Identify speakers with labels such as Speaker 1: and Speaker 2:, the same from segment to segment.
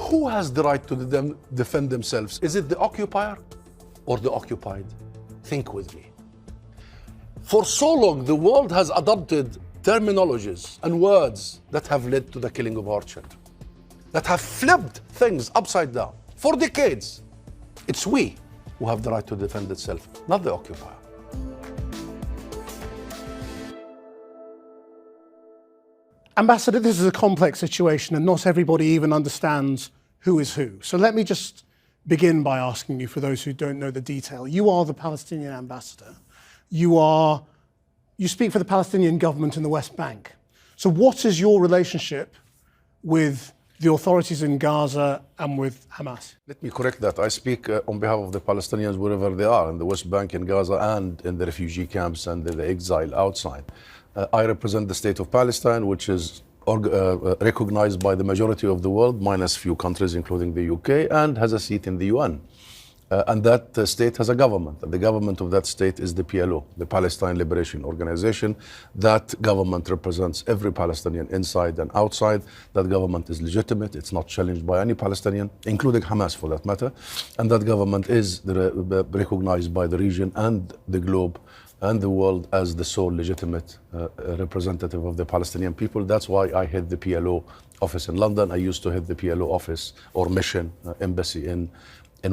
Speaker 1: Who has the right to defend themselves? Is it the occupier or the occupied? Think with me. For so long, the world has adopted terminologies and words that have led to the killing of our children, that have flipped things upside down. For decades, it's we who have the right to defend itself, not the occupier.
Speaker 2: Ambassador, this is a complex situation and not everybody even understands who is who. So let me just begin by asking you, for those who don't know the detail, you are the Palestinian ambassador. You speak for the Palestinian government in the West Bank. So what is your relationship with the authorities in Gaza and with Hamas?
Speaker 1: Let me correct that. I speak on behalf of the Palestinians wherever they are, in the West Bank, in Gaza, and in the refugee camps and the exile outside. I represent the state of Palestine, which is recognized by the majority of the world, minus few countries, including the UK, and has a seat in the UN. And that state has a government. And the government of that state is the PLO, the Palestine Liberation Organization. That government represents every Palestinian inside and outside. That government is legitimate. It's not challenged by any Palestinian, including Hamas for that matter. And that government is recognized by the region and the globe and the world as the sole legitimate representative of the Palestinian people. That's why I head the PLO office in London. I used to head the PLO office or mission embassy in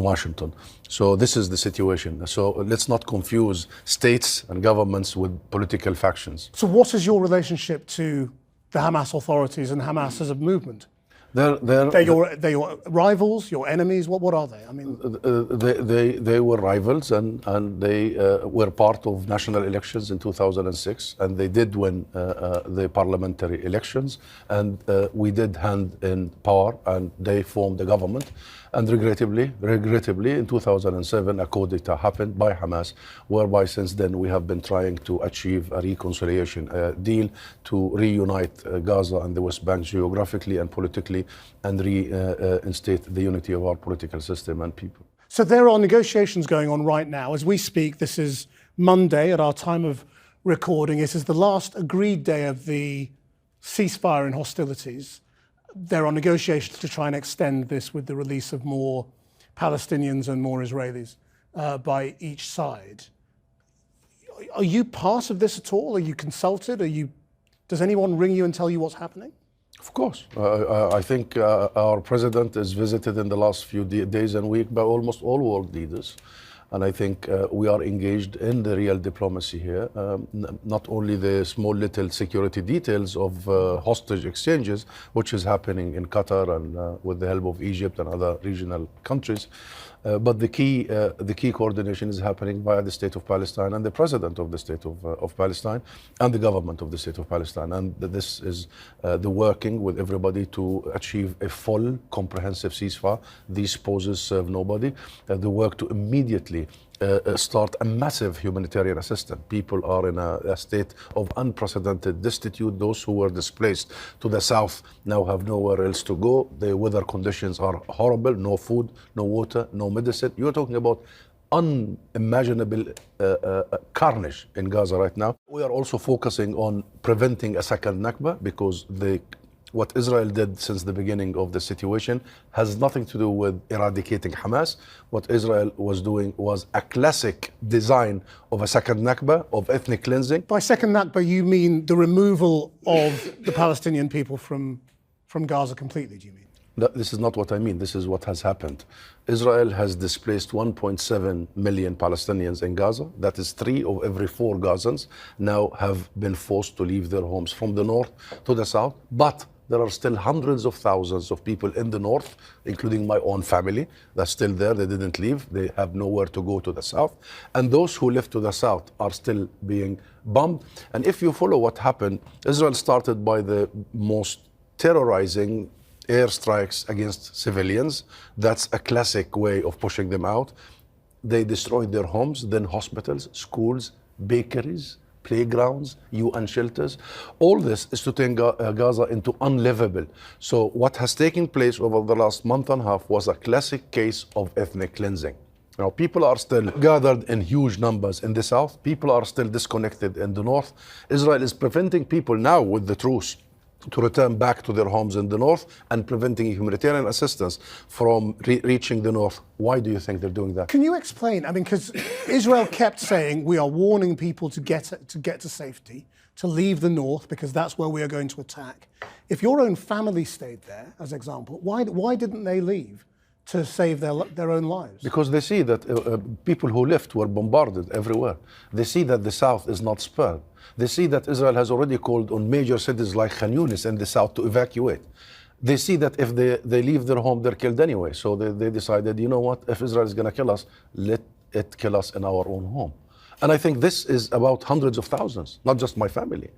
Speaker 1: Washington. So this is the situation. So let's not confuse states and governments with political factions.
Speaker 2: So what is your relationship to the Hamas authorities and Hamas as a movement? They're your rivals, your enemies. What are they? I mean,
Speaker 1: they were rivals, and they were part of national elections in 2006, and they did win the parliamentary elections, and we did hand in power, and they formed the government. And regrettably, in 2007, a coup d'etat happened by Hamas, whereby since then we have been trying to achieve a reconciliation deal to reunite Gaza and the West Bank geographically and politically, and reinstate the unity of our political system and people.
Speaker 2: So there are negotiations going on right now. As we speak, this is Monday at our time of recording. It is the last agreed day of the ceasefire in hostilities. There are negotiations to try and extend this with the release of more Palestinians and more Israelis by each side. Are you part of this at all? Are you consulted? Does anyone ring you and tell you what's happening?
Speaker 1: Of course. I think our president is visited in the last few days and weeks by almost all world leaders. And I think we are engaged in the real diplomacy here, not only the small little security details of hostage exchanges, which is happening in Qatar and with the help of Egypt and other regional countries, but the key coordination is happening via the state of Palestine and the president of the state of Palestine and the government of the state of Palestine. And this is the working with everybody to achieve a full, comprehensive ceasefire. These poses serve nobody. The work to immediately start a massive humanitarian assistance. People are in a state of unprecedented destitute. Those who were displaced to the south now have nowhere else to go. The weather conditions are horrible. No food, no water, no medicine. You're talking about unimaginable carnage in Gaza right now. We are also focusing on preventing a second Nakba, because what Israel did since the beginning of the situation has nothing to do with eradicating Hamas. What Israel was doing was a classic design of a second Nakba, of ethnic cleansing.
Speaker 2: By second Nakba, you mean the removal of the Palestinian people from Gaza completely, do you mean?
Speaker 1: This is not what I mean. This is what has happened. Israel has displaced 1.7 million Palestinians in Gaza. That is 3 of every 4 Gazans now have been forced to leave their homes from the north to the south. But there are still hundreds of thousands of people in the north, including my own family, that's still there. They didn't leave. They have nowhere to go to the south. And those who left to the south are still being bombed. And if you follow what happened, Israel started by the most terrorizing airstrikes against civilians. That's a classic way of pushing them out. They destroyed their homes, then hospitals, schools, bakeries, playgrounds, UN shelters. All this is to turn Gaza into unlivable. So what has taken place over the last month and a half was a classic case of ethnic cleansing. Now, people are still gathered in huge numbers in the south. People are still disconnected in the north. Israel is preventing people now with the truce to return back to their homes in the north and preventing humanitarian assistance from reaching the north. Why do you think they're doing that?
Speaker 2: Can you explain? I mean, because Israel kept saying we are warning people to get to safety, to leave the north because that's where we are going to attack. If your own family stayed there, as example, why didn't they leave to save their own lives?
Speaker 1: Because they see that people who left were bombarded everywhere. They see that the south is not spared. They see that Israel has already called on major cities like Khan Yunis in the south to evacuate. They see that if they leave their home, they're killed anyway. So they decided, you know what, if Israel is going to kill us, let it kill us in our own home. And I think this is about hundreds of thousands, not just my family.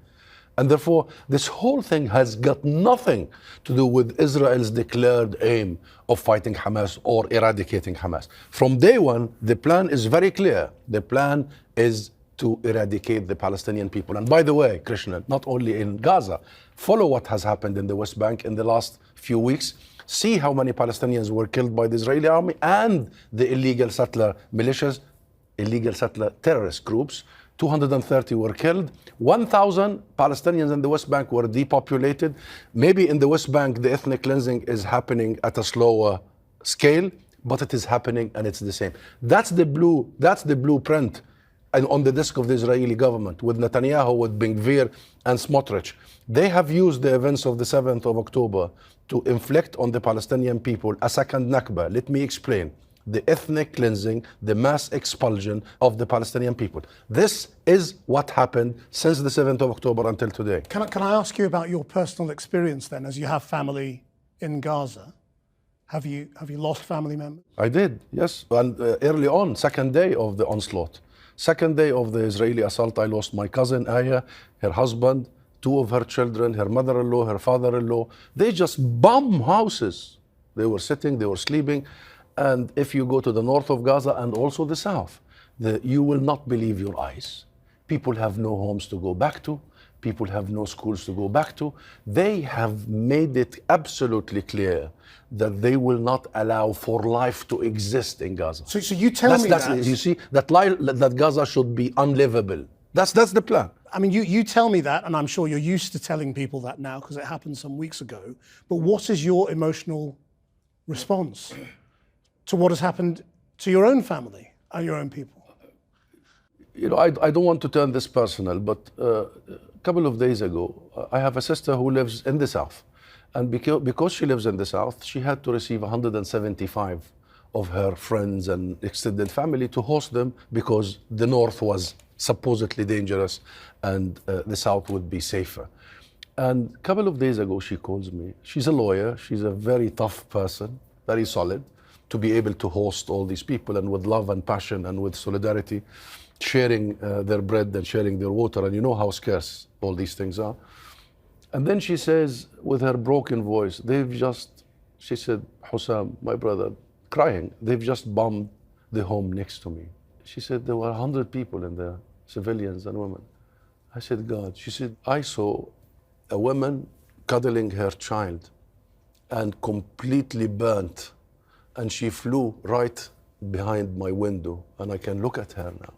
Speaker 1: And therefore, this whole thing has got nothing to do with Israel's declared aim of fighting Hamas or eradicating Hamas. From day one, the plan is very clear. The plan is to eradicate the Palestinian people. And by the way, Krishna, not only in Gaza, follow what has happened in the West Bank in the last few weeks. See how many Palestinians were killed by the Israeli army and the illegal settler militias, illegal settler terrorist groups. 230 were killed. 1,000 Palestinians in the West Bank were depopulated. Maybe in the West Bank, the ethnic cleansing is happening at a slower scale, but it is happening and it's the same. That's the blueprint and on the desk of the Israeli government with Netanyahu, with Ben-Gvir and Smotrich. They have used the events of the 7th of October to inflict on the Palestinian people a second Nakba. Let me explain. The ethnic cleansing, the mass expulsion of the Palestinian people. This is what happened since the 7th of October until today.
Speaker 2: Can I ask you about your personal experience then, as you have family in Gaza? Have you lost family members?
Speaker 1: I did, yes. And early on, second day of the onslaught, second day of the Israeli assault, I lost my cousin Aya, her husband, two of her children, her mother-in-law, her father-in-law. They just bomb houses. They were sitting, they were sleeping. And if you go to the north of Gaza and also the south, you will not believe your eyes. People have no homes to go back to. People have no schools to go back to. They have made it absolutely clear that they will not allow for life to exist in Gaza.
Speaker 2: So you tell me that.
Speaker 1: You see, that Gaza should be unlivable. That's the plan.
Speaker 2: I mean, you tell me that, and I'm sure you're used to telling people that now because it happened some weeks ago. But what is your emotional response to what has happened to your own family and your own people?
Speaker 1: You know, I don't want to turn this personal, but a couple of days ago, I have a sister who lives in the south. And because she lives in the south, she had to receive 175 of her friends and extended family to host them because the north was supposedly dangerous and the south would be safer. And a couple of days ago, she calls me. She's a lawyer. She's a very tough person, very solid, to be able to host all these people and with love and passion and with solidarity, sharing their bread and sharing their water. And you know how scarce all these things are. And then she says, with her broken voice, she said, Husam, my brother, crying, they've just bombed the home next to me. She said, there were 100 people in there, civilians and women. I said, God. She said, I saw a woman cuddling her child and completely burnt. And she flew right behind my window, and I can look at her now.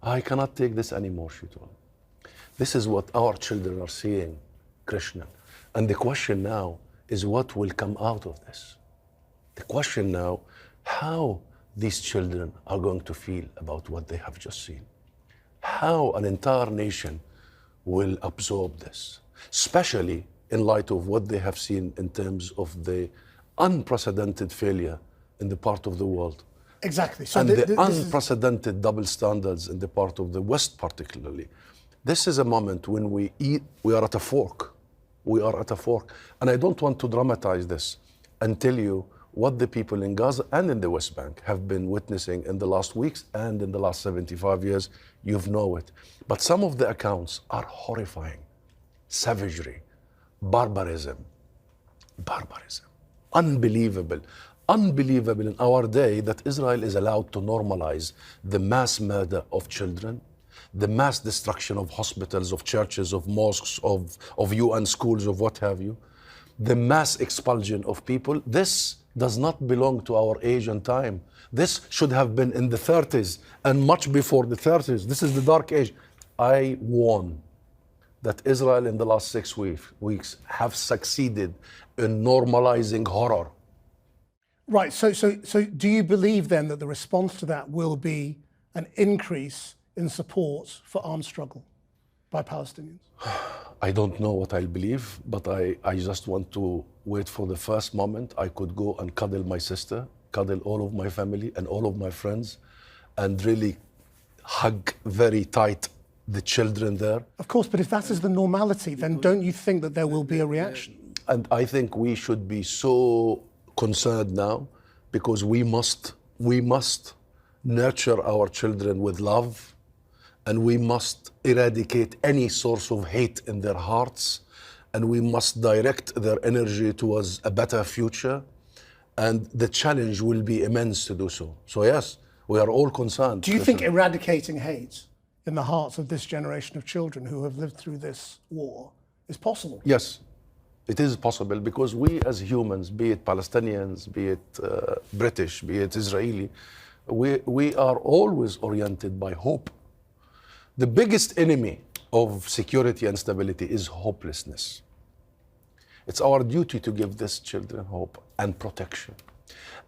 Speaker 1: I cannot take this anymore, she told me. This is what our children are seeing, Krishna. And the question now is what will come out of this? The question now, how these children are going to feel about what they have just seen. How an entire nation will absorb this, especially in light of what they have seen in terms of the unprecedented failure in the part of the world.
Speaker 2: Exactly. So
Speaker 1: and the unprecedented double standards in the part of the West particularly. This is a moment when we are at a fork. We are at a fork. And I don't want to dramatize this and tell you what the people in Gaza and in the West Bank have been witnessing in the last weeks and in the last 75 years. You know it. But some of the accounts are horrifying. Savagery, barbarism, unbelievable. Unbelievable in our day that Israel is allowed to normalize the mass murder of children, the mass destruction of hospitals, of churches, of mosques, of UN schools, of what have you, the mass expulsion of people. This does not belong to our age and time. This should have been in the 30s and much before the 30s. This is the dark age. I warn that Israel in the last 6 weeks have succeeded in normalizing horror.
Speaker 2: Right, so do you believe then that the response to that will be an increase in support for armed struggle by Palestinians?
Speaker 1: I don't know what I'll believe, but I just want to wait for the first moment I could go and cuddle my sister, cuddle all of my family and all of my friends, and really hug very tight the children there.
Speaker 2: Of course, but if that is the normality, then don't you think that there will be a reaction?
Speaker 1: And I think we should be so concerned now, because we must nurture our children with love, and we must eradicate any source of hate in their hearts, and we must direct their energy towards a better future, and the challenge will be immense to do so. So yes, we are all concerned.
Speaker 2: Do you think eradicating hate in the hearts of this generation of children who have lived through this war is possible?
Speaker 1: Yes, it is possible, because we as humans, be it Palestinians, be it British, be it Israeli, we are always oriented by hope. The biggest enemy of security and stability is hopelessness. It's our duty to give these children hope and protection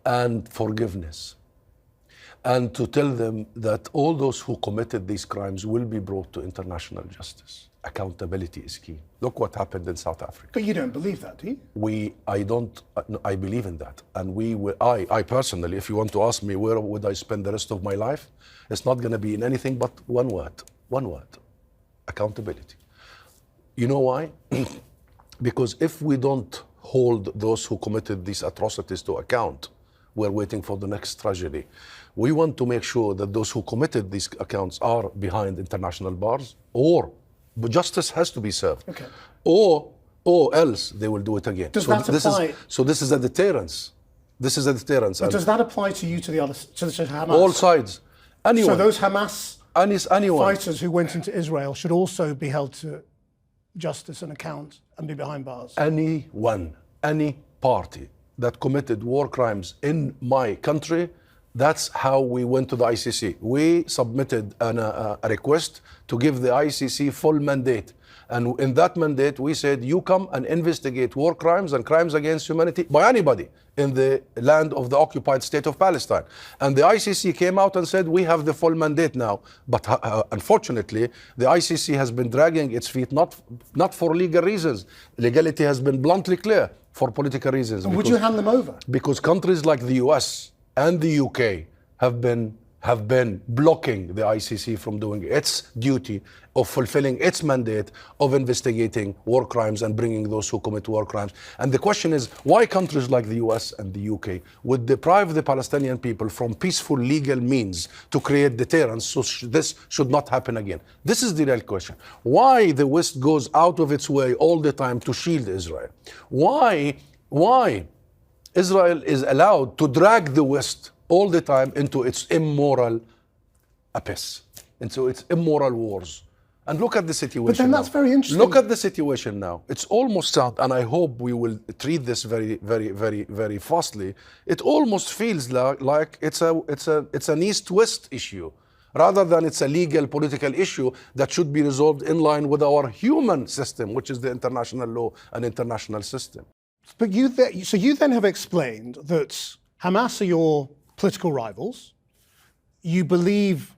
Speaker 1: and forgiveness, and to tell them that all those who committed these crimes will be brought to international justice. Accountability is key. Look what happened in South Africa.
Speaker 2: But you don't believe that, do you?
Speaker 1: I believe in that. And I personally, if you want to ask me where would I spend the rest of my life, it's not going to be in anything but one word, accountability. You know why? Because if we don't hold those who committed these atrocities to account, we're waiting for the next tragedy. We want to make sure that those who committed these accounts are behind international bars, but justice has to be served.
Speaker 2: Okay.
Speaker 1: Or else they will do it again.
Speaker 2: Does that apply?
Speaker 1: This is a deterrence. This is a deterrence.
Speaker 2: But does that apply to you, to the other, to Hamas?
Speaker 1: All sides. Anyone.
Speaker 2: So those Hamas
Speaker 1: anyone.
Speaker 2: fighters who went into Israel should also be held to justice and account and be behind bars?
Speaker 1: Anyone, any party that committed war crimes in my country, that's how we went to the ICC. We submitted a request to give the ICC full mandate. And in that mandate, we said, you come and investigate war crimes and crimes against humanity by anybody in the land of the occupied state of Palestine. And the ICC came out and said, we have the full mandate now. But unfortunately, the ICC has been dragging its feet, not for legal reasons. Legality has been bluntly clear, for political reasons.
Speaker 2: And would you hand them over?
Speaker 1: Because countries like the US and the UK have been blocking the ICC from doing its duty of fulfilling its mandate of investigating war crimes and bringing those who commit war crimes. And the question is, why countries like the US and the UK would deprive the Palestinian people from peaceful legal means to create deterrence, so this should not happen again? This is the real question. Why the West goes out of its way all the time to shield Israel? Why Israel is allowed to drag the West all the time into its immoral abyss, into its immoral wars. And look at the situation.
Speaker 2: But then that's very interesting.
Speaker 1: Look at the situation now. It's almost out, and I hope we will treat this very, very, very, very fastly. It almost feels like it's an East-West issue, rather than it's a legal political issue that should be resolved in line with our human system, which is the international law and international system.
Speaker 2: But you then have explained that Hamas are your political rivals. You believe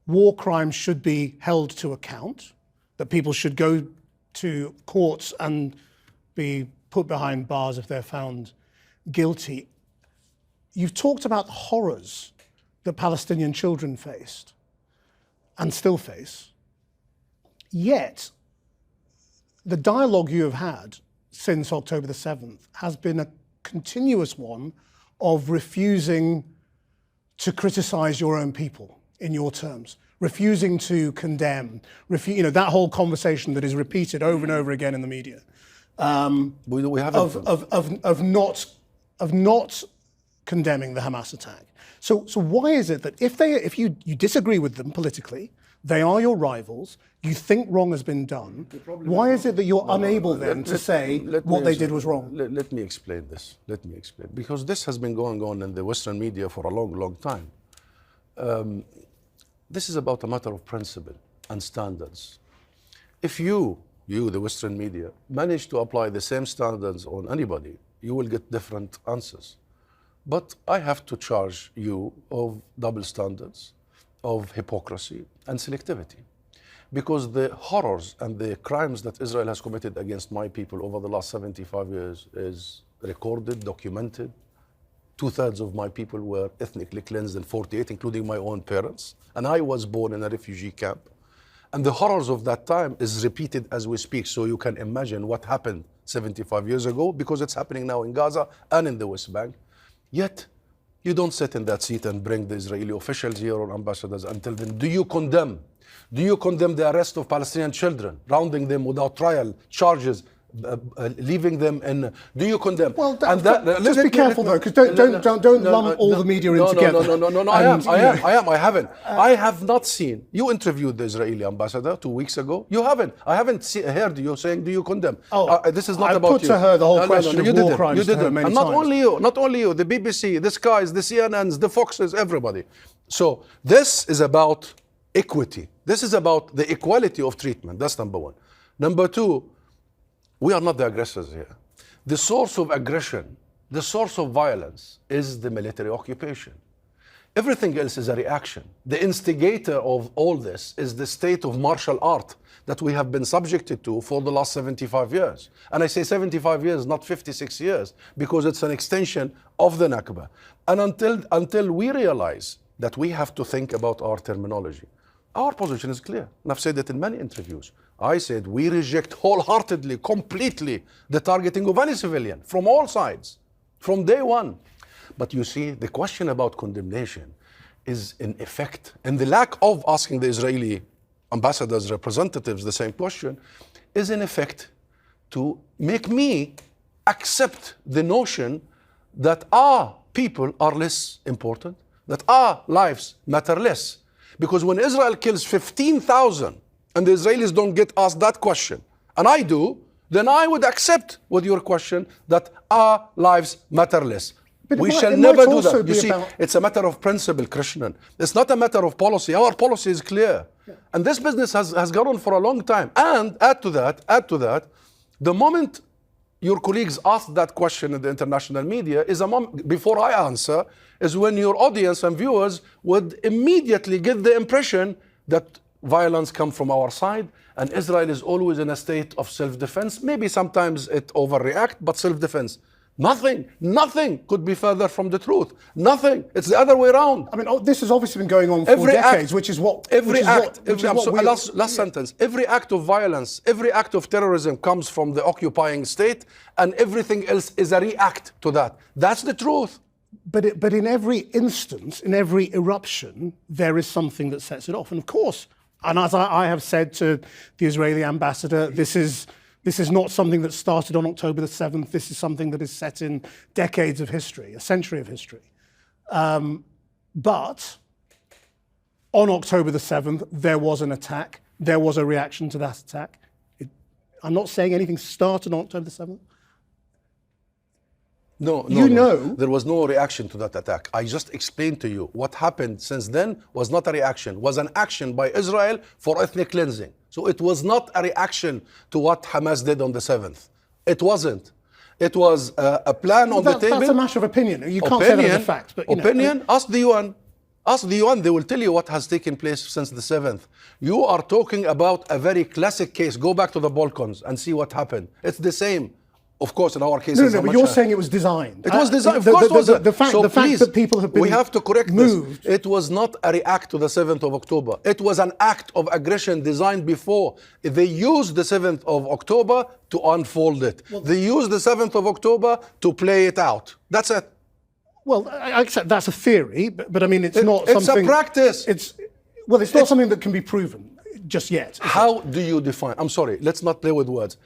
Speaker 2: war crimes should be held to account, that people should go to courts and be put behind bars if they're found guilty. You've talked about the horrors that Palestinian children faced and still face. Yet, the dialogue you have had since October the 7th has been a continuous one of refusing to criticize your own people in your terms, refusing to condemn, that whole conversation that is repeated over and over again in the media, of not condemning the Hamas attack. So why is it that if you disagree with them politically, they are your rivals, you think wrong has been done, why is it that you're unable then to say what they did was wrong?
Speaker 1: Let me explain this. Because this has been going on in the Western media for a long, long time. This is about a matter of principle and standards. If you you, the Western media, manage to apply the same standards on anybody, you will get different answers. But I have to charge you of double standards, of hypocrisy and selectivity. Because the horrors and the crimes that Israel has committed against my people over the last 75 years is recorded, documented. 2/3 of my people were ethnically cleansed in 48, including my own parents. And I was born in a refugee camp. And the horrors of that time is repeated as we speak. So you can imagine what happened 75 years ago, because it's happening now in Gaza and in the West Bank. Yet, you don't sit in that seat and bring the Israeli officials here or ambassadors and tell them, do you condemn? Do you condemn the arrest of Palestinian children, rounding them without trial, charges, leaving them in? Do you condemn?
Speaker 2: Well, just be careful though, because don't lump all the media in together.
Speaker 1: No. I haven't. I have not seen. You interviewed the Israeli ambassador 2 weeks ago. You haven't. I haven't heard you saying, "Do you condemn?" This is not about you.
Speaker 2: I put to her the whole question of war crimes.
Speaker 1: You didn't.
Speaker 2: And
Speaker 1: not only you. The BBC, the Skies, the CNNs, the Foxes, everybody. So this is about equity. This is about the equality of treatment. That's number one. Number two, we are not the aggressors here. The source of aggression, the source of violence is the military occupation. Everything else is a reaction. The instigator of all this is the state of martial art that we have been subjected to for the last 75 years. And I say 75 years, not 56 years, because it's an extension of the Nakba. And until we realize that we have to think about our terminology, our position is clear. And I've said it in many interviews. I said we reject wholeheartedly, completely, the targeting of any civilian from all sides, from day one. But you see, the question about condemnation is in effect, and the lack of asking the Israeli ambassadors, representatives the same question, is in effect to make me accept the notion that our people are less important, that our lives matter less. Because when Israel kills 15,000 and the Israelis don't get asked that question, and I do, then I would accept with your question that our lives matter less. We shall never do that. You see, it's a matter of principle, Krishnan. It's not a matter of policy. Our policy is clear. Yeah. And this business has gone on for a long time. And add to that, the moment your colleagues ask that question in the international media is a moment, before I answer, is when your audience and viewers would immediately get the impression that violence comes from our side and Israel is always in a state of self-defense. Maybe sometimes it overreacts, but self-defense. Nothing could be further from the truth. Nothing. It's the other way around.
Speaker 2: I mean, this has obviously been going on for decades, which is what...
Speaker 1: Last sentence. Every act of violence, every act of terrorism comes from the occupying state, and everything else is a react to that. That's the truth.
Speaker 2: But in every instance, in every eruption, there is something that sets it off. And of course, and as I have said to the Israeli ambassador, this is not something that started on October the 7th. This is something that is set in decades of history, a century of history. But on October the 7th, there was an attack. There was a reaction to that attack. I'm not saying anything started on October the 7th.
Speaker 1: No, there was no reaction to that attack. I just explained to you what happened since then was not a reaction, was an action by Israel for ethnic cleansing. So it was not a reaction to what Hamas did on the 7th. It wasn't. It was a plan on the table.
Speaker 2: That's a matter of opinion. You can't say that as a fact. But,
Speaker 1: opinion, ask the UN. Ask the UN, they will tell you what has taken place since the 7th. You are talking about a very classic case. Go back to the Balkans and see what happened. It's the same. Of course, in our case,
Speaker 2: no, but you're saying it was designed.
Speaker 1: It was designed. Of course, it was.
Speaker 2: The fact that people have been
Speaker 1: we have to correct
Speaker 2: moved.
Speaker 1: This. It was not a react to the 7th of October. It was an act of aggression designed before. They used the 7th of October to unfold it. Well, they used the 7th of October to play it out. That's it.
Speaker 2: Well, I accept that's a theory, but I mean, it's not something...
Speaker 1: It's a practice.
Speaker 2: It's not something that can be proven just yet.
Speaker 1: How do you define? I'm sorry, let's not play with words.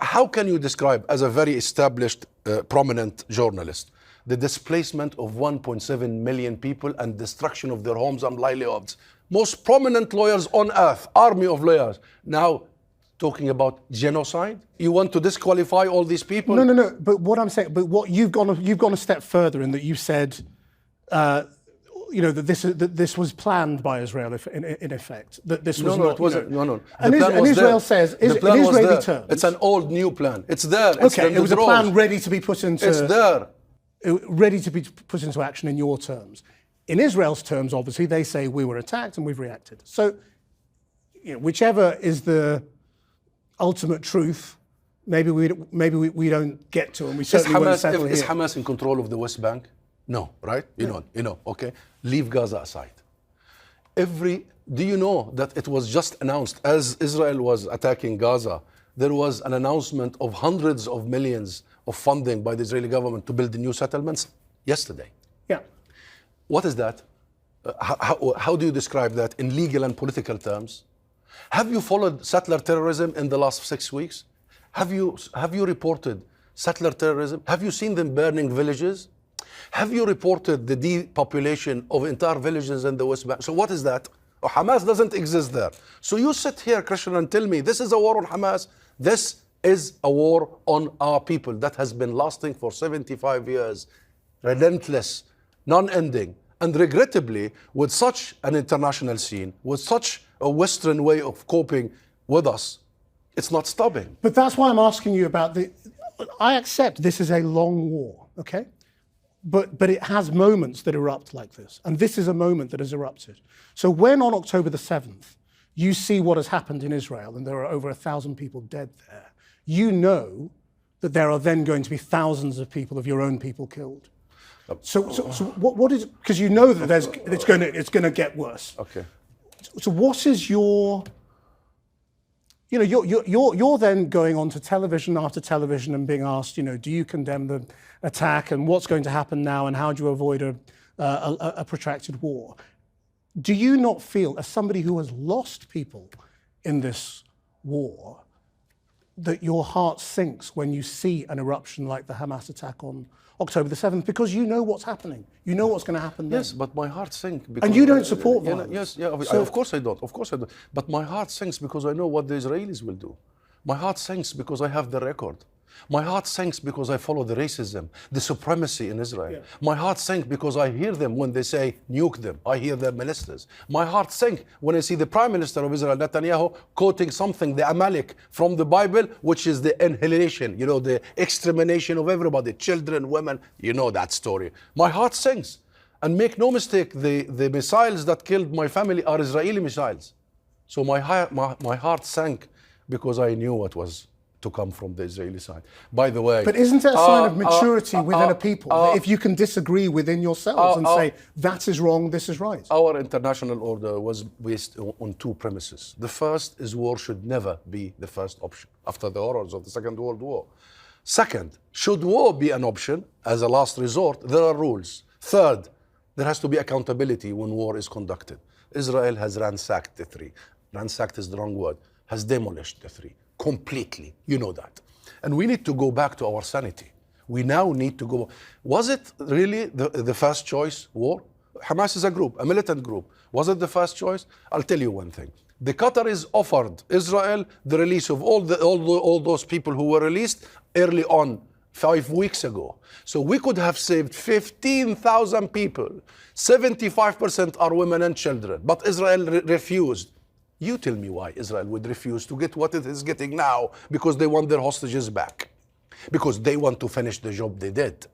Speaker 1: How can you describe, as a very established, prominent journalist, the displacement of 1.7 million people and destruction of their homes and livelihoods? Most prominent lawyers on earth, army of lawyers, now talking about genocide? You want to disqualify all these people?
Speaker 2: No. But what I'm saying, you've gone a step further in that you said, that this was planned by Israel, in effect. That this was
Speaker 1: No, it wasn't. No.
Speaker 2: And Israel says, in Israeli terms,
Speaker 1: it's an old new plan. It's there.
Speaker 2: It was a plan ready to be put into.
Speaker 1: It's there.
Speaker 2: Ready to be put into action in your terms. In Israel's terms, obviously, they say we were attacked and we've reacted. So, whichever is the ultimate truth, maybe we don't get to, and we certainly won't settle here.
Speaker 1: Is Hamas in control of the West Bank? No, right? You know. Okay. Leave Gaza aside. Do you know that it was just announced as Israel was attacking Gaza? There was an announcement of hundreds of millions of funding by the Israeli government to build the new settlements yesterday.
Speaker 2: Yeah.
Speaker 1: What is that? How do you describe that in legal and political terms? Have you followed settler terrorism in the last 6 weeks? Have you reported settler terrorism? Have you seen them burning villages? Have you reported the depopulation of entire villages in the West Bank? So what is that? Hamas doesn't exist there. So you sit here, Christian, and tell me this is a war on Hamas. This is a war on our people that has been lasting for 75 years, relentless, non-ending, and regrettably, with such an international scene, with such a Western way of coping with us, it's not stopping.
Speaker 2: But that's why I'm asking you about I accept this is a long war, okay? But it has moments that erupt like this. And this is a moment that has erupted. So when on October the 7th, you see what has happened in Israel, and there are over 1,000 people dead there, you know that there are then going to be thousands of people, of your own people, killed. So what is, because you know that it's going to get worse.
Speaker 1: Okay.
Speaker 2: So what is your, you're then going on to television after television and being asked, do you condemn the attack and what's going to happen now and how do you avoid a protracted war? Do you not feel, as somebody who has lost people in this war, that your heart sinks when you see an eruption like the Hamas attack on October the 7th, because you know what's happening. You know what's going to happen then.
Speaker 1: Yes, but my heart sinks.
Speaker 2: And you don't support violence.
Speaker 1: Of course I don't. Of course I don't. But my heart sinks because I know what the Israelis will do. My heart sinks because I have the record. My heart sinks because I follow the racism, the supremacy in Israel. Yeah. My heart sinks because I hear them when they say nuke them. I hear their ministers. My heart sinks when I see the Prime Minister of Israel, Netanyahu, quoting something, the Amalek from the Bible, which is the annihilation, the extermination of everybody, children, women, that story. My heart sinks. And make no mistake, the missiles that killed my family are Israeli missiles. So my heart sank because I knew what was to come from the Israeli side. By the way...
Speaker 2: But isn't it a sign of maturity within a people? That if you can disagree within yourselves and say, that is wrong, this is right.
Speaker 1: Our international order was based on two premises. The first is war should never be the first option after the horrors of the Second World War. Second, should war be an option as a last resort, there are rules. Third, there has to be accountability when war is conducted. Israel has ransacked the three. Ransacked is the wrong word. Has demolished the three. Completely, you know that. And we need to go back to our sanity. We now need to go. Was it really the first choice war? Hamas is a group, a militant group. Was it the first choice? I'll tell you one thing. The Qataris offered Israel the release of all those people who were released early on, 5 weeks ago. So we could have saved 15,000 people. 75% are women and children. But Israel refused. You tell me why Israel would refuse to get what it is getting now, because they want their hostages back, because they want to finish the job they did.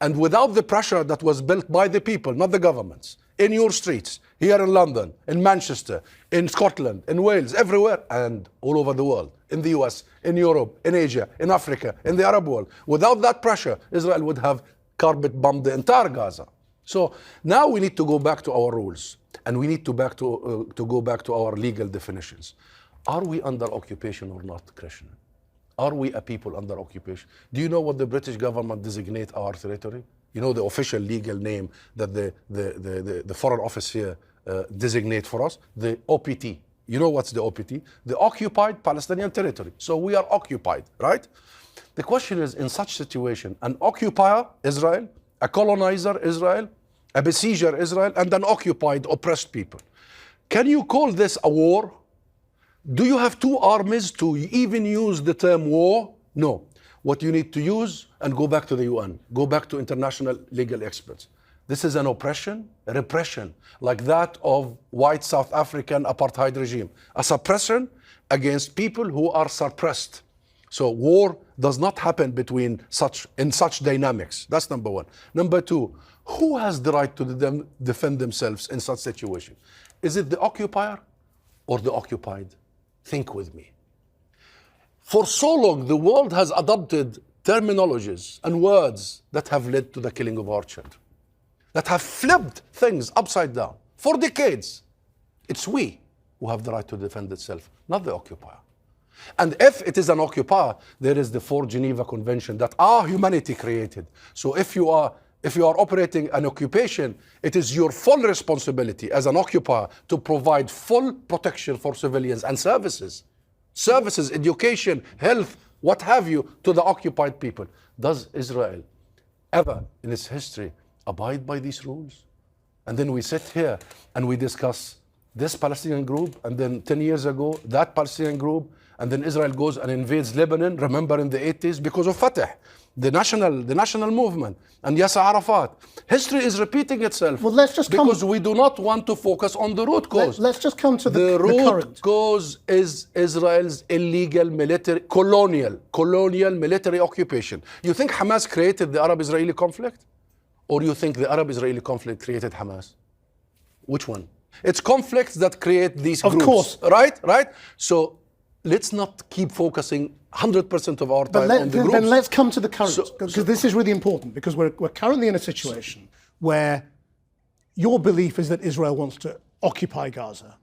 Speaker 1: And without the pressure that was built by the people, not the governments, in your streets, here in London, in Manchester, in Scotland, in Wales, everywhere, and all over the world, in the US, in Europe, in Asia, in Africa, in the Arab world, without that pressure, Israel would have carpet bombed the entire Gaza. So now we need to go back to our rules. And we need to go back to our legal definitions. Are we under occupation or not, Christian? Are we a people under occupation? Do you know what the British government designate our territory? You know the official legal name that the Foreign Office here designate for us? The OPT. You know what's the OPT? The Occupied Palestinian Territory. So we are occupied, right? The question is, in such situation, an occupier, Israel, a colonizer, Israel, a besieger, Israel, and an occupied, oppressed people. Can you call this a war? Do you have two armies to even use the term war? No. What you need to use, and go back to the UN, go back to international legal experts. This is an oppression, a repression, like that of white South African apartheid regime. A suppression against people who are suppressed. So war does not happen in such dynamics. That's number one. Number two, who has the right to defend themselves in such situation? Is it the occupier or the occupied? Think with me. For so long, the world has adopted terminologies and words that have led to the killing of our children, that have flipped things upside down. For decades, it's we who have the right to defend itself, not the occupier. And if it is an occupier, there is the 4 Geneva Convention that our humanity created. So if you are operating an occupation, it is your full responsibility as an occupier to provide full protection for civilians and services, education, health, what have you, to the occupied people. Does Israel ever in its history abide by these rules? And then we sit here and we discuss this Palestinian group, and then 10 years ago, that Palestinian group, and then Israel goes and invades Lebanon, remember in the 80s, because of Fatah, the national movement, and Yasser Arafat. History is repeating itself.
Speaker 2: Well, let's just
Speaker 1: because we do not want to focus on the root cause.
Speaker 2: Let's just come to the
Speaker 1: root
Speaker 2: current
Speaker 1: cause is Israel's illegal colonial military occupation. You think Hamas created the Arab-Israeli conflict? Or you think the Arab-Israeli conflict created Hamas? Which one? It's conflicts that create these groups. Of course. Right? So let's not keep focusing 100% of our time on the groups.
Speaker 2: Then let's come to the current, because this is really important, because we're currently in a situation where your belief is that Israel wants to occupy Gaza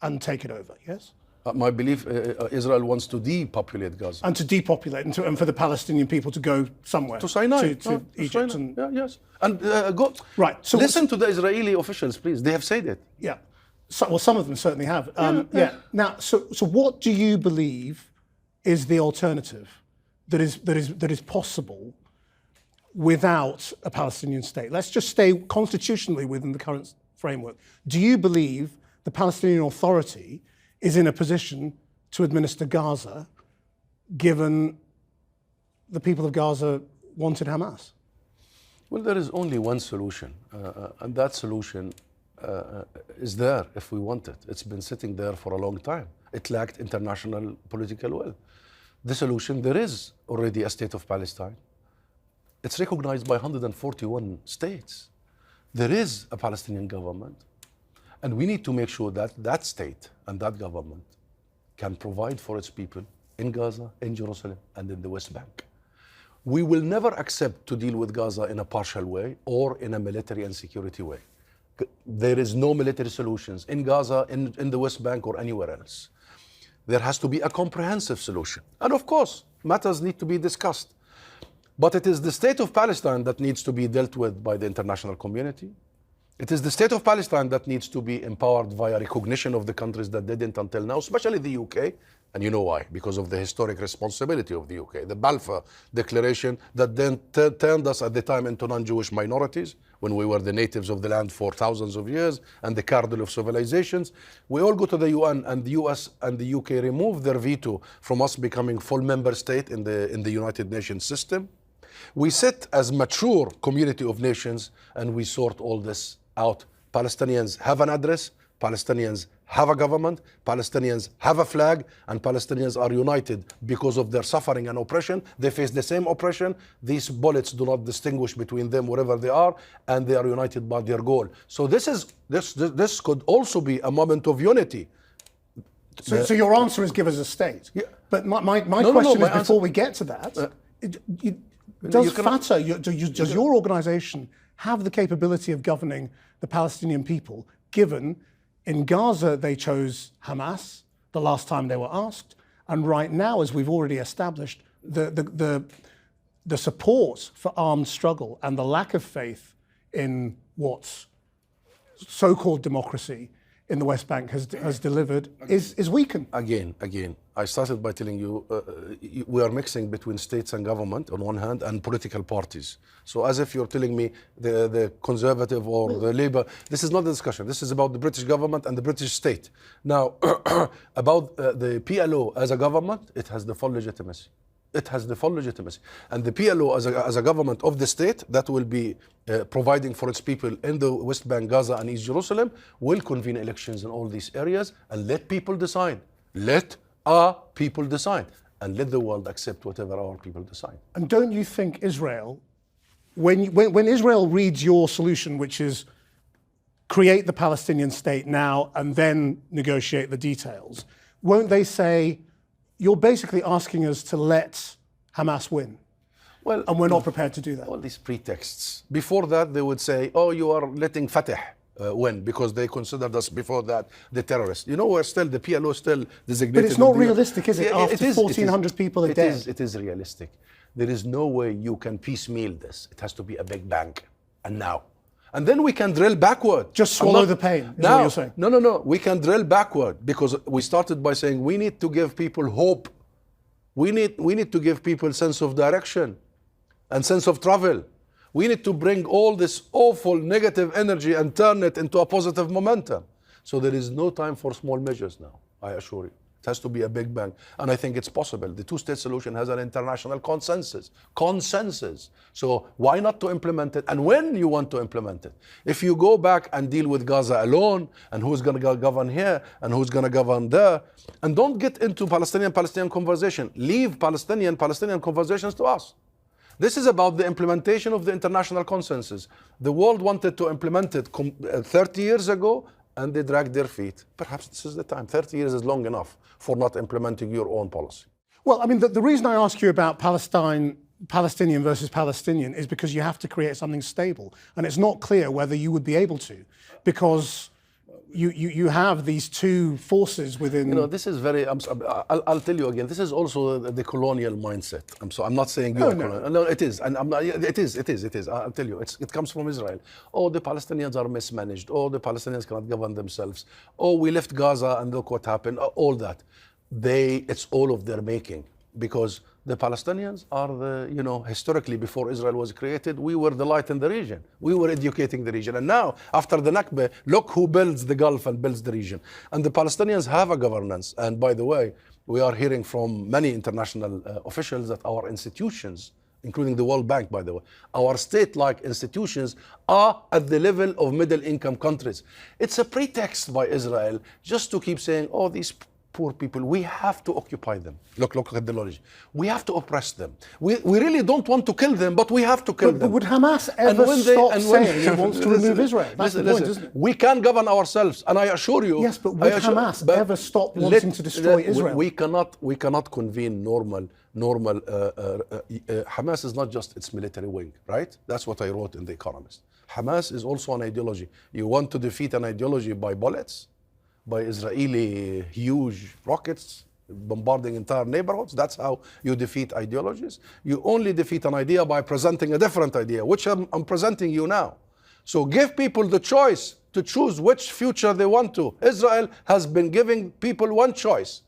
Speaker 2: and take it over, yes?
Speaker 1: My belief, Israel wants to depopulate Gaza.
Speaker 2: And to depopulate, and for the Palestinian people to go somewhere.
Speaker 1: To Sinai.
Speaker 2: To Egypt.
Speaker 1: Sinai. Yeah, yes. And go.
Speaker 2: Right. So
Speaker 1: listen to the Israeli officials, please. They have said it.
Speaker 2: Yeah. Well, some of them certainly have. Now, so what do you believe is the alternative that is possible without a Palestinian state? Let's just stay constitutionally within the current framework. Do you believe the Palestinian Authority is in a position to administer Gaza, given the people of Gaza wanted Hamas?
Speaker 1: Well, there is only one solution, and that solution is there if we want it. It's been sitting there for a long time. It lacked international political will. The solution, there is already a state of Palestine. It's recognized by 141 states. There is a Palestinian government. And we need to make sure that that state and that government can provide for its people in Gaza, in Jerusalem, and in the West Bank. We will never accept to deal with Gaza in a partial way or in a military and security way. There is no military solutions in Gaza, in the West Bank, or anywhere else. There has to be a comprehensive solution. And of course, matters need to be discussed. But it is the state of Palestine that needs to be dealt with by the international community. It is the state of Palestine that needs to be empowered via recognition of the countries that didn't until now, especially the UK. And you know why? Because of the historic responsibility of the UK. The Balfour Declaration that then turned us at the time into non-Jewish minorities when we were the natives of the land for thousands of years and the cradle of civilizations. We all go to the UN, and the US and the UK remove their veto from us becoming full member state in the United Nations system. We sit as mature community of nations and we sort all this out. Palestinians have an address, Palestinians have a government, Palestinians have a flag, and Palestinians are united because of their suffering and oppression. They face the same oppression. These bullets do not distinguish between them wherever they are, and they are united by their goal. So this could also be a moment of unity.
Speaker 2: So your answer is give us a state. Yeah. But my question is, before we get to that, does Fatah, does your organization have the capability of governing the Palestinian people, given in Gaza they chose Hamas the last time they were asked, and right now, as we've already established, the support for armed struggle and the lack of faith in what's so-called democracy in the West Bank has delivered is weakened.
Speaker 1: Again, I started by telling you we are mixing between states and government on one hand and political parties. So as if you're telling me the conservative or the Labour, this is not the discussion. This is about the British government and the British state. Now, about the PLO as a government, it has the full legitimacy. it has the full legitimacy. And the PLO as a government of the state that will be providing for its people in the West Bank, Gaza and East Jerusalem will convene elections in all these areas and let people decide. Let our people decide. And let the world accept whatever our people decide.
Speaker 2: And don't you think Israel, when Israel reads your solution, which is create the Palestinian state now and then negotiate the details, won't they say, you're basically asking us to let Hamas win? Well, and we're not prepared to do that.
Speaker 1: All these pretexts. Before that, they would say, oh, you are letting Fatah win because they considered us before that the terrorists. You know, we're still, the PLO still designated.
Speaker 2: But it's not realistic, is it? After 1,400 people are dead.
Speaker 1: It is realistic. There is no way you can piecemeal this. It has to be a big bang. And now. And then we can drill backward.
Speaker 2: Just swallow the pain, is what you're saying.
Speaker 1: No. We can drill backward because we started by saying we need to give people hope. We need to give people sense of direction and sense of travel. We need to bring all this awful negative energy and turn it into a positive momentum. So there is no time for small measures now, I assure you. It has to be a big bang. And I think it's possible. The two-state solution has an international consensus. So why not to implement it? And when you want to implement it? If you go back and deal with Gaza alone, and who's going to govern here, and who's going to govern there, and don't get into Palestinian conversation. Leave Palestinian conversations to us. This is about the implementation of the international consensus. The world wanted to implement it 30 years ago, and they dragged their feet. Perhaps this is the time. 30 years is long enough for not implementing your own policy.
Speaker 2: Well, I mean, the reason I ask you about Palestinian versus Palestinian is because you have to create something stable. And it's not clear whether you would be able to, because you have these two forces within.
Speaker 1: You know, this is very. I'll tell you again. This is also the colonial mindset. I'm not saying you're colonial. No, it is, and it is. I'll tell you. It comes from Israel. Oh, the Palestinians are mismanaged. Oh, the Palestinians cannot govern themselves. Oh, we left Gaza and look what happened. All that. It's all of their making, because the Palestinians are historically before Israel was created, we were the light in the region. We were educating the region. And now, after the Nakba, look who builds the Gulf and builds the region. And the Palestinians have a governance. And by the way, we are hearing from many international officials that our institutions, including the World Bank, by the way, our state-like institutions are at the level of middle-income countries. It's a pretext by Israel just to keep saying, oh, these poor people, we have to occupy them. Look at the logic. We have to oppress them. We really don't want to kill them, but we have to kill them.
Speaker 2: But would Hamas ever stop saying it wants to remove Israel? That's the point, isn't it?
Speaker 1: We can govern ourselves, and I assure you.
Speaker 2: Yes, but would Hamas ever stop wanting to destroy Israel?
Speaker 1: We cannot convene normal. Hamas is not just its military wing, right? That's what I wrote in The Economist. Hamas is also an ideology. You want to defeat an ideology by bullets? By Israeli huge rockets bombarding entire neighborhoods. That's how you defeat ideologies. You only defeat an idea by presenting a different idea, which I'm presenting you now. So give people the choice to choose which future they want to. Israel has been giving people one choice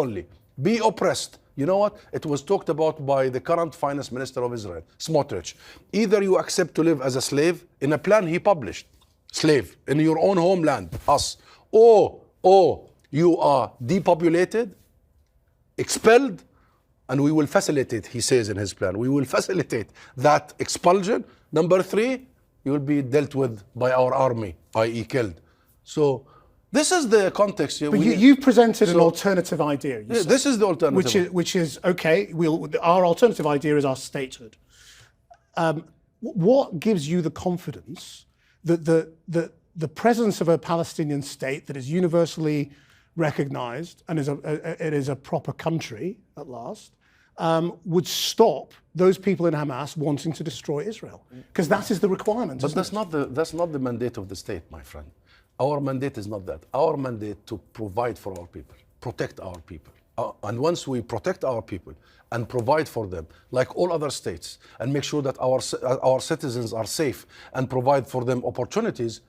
Speaker 1: only: be oppressed. You know what? It was talked about by the current finance minister of Israel, Smotrich. Either you accept to live as a slave in a plan he published, slave in your own homeland, us, or you are depopulated, expelled, and we will facilitate, he says in his plan, we will facilitate that expulsion. Number 3, you will be dealt with by our army, i.e. killed. So this is the context.
Speaker 2: But you presented an alternative idea.
Speaker 1: This is the alternative.
Speaker 2: Which is okay, our alternative idea is our statehood. What gives you the confidence that the presence of a Palestinian state that is universally recognized and it is a proper country at last, would stop those people in Hamas wanting to destroy Israel? Because that is the requirement.
Speaker 1: But that's not the mandate of the state, my friend. Our mandate is not that. Our mandate to provide for our people, protect our people. And once we protect our people and provide for them, like all other states, and make sure that our citizens are safe and provide for them opportunities,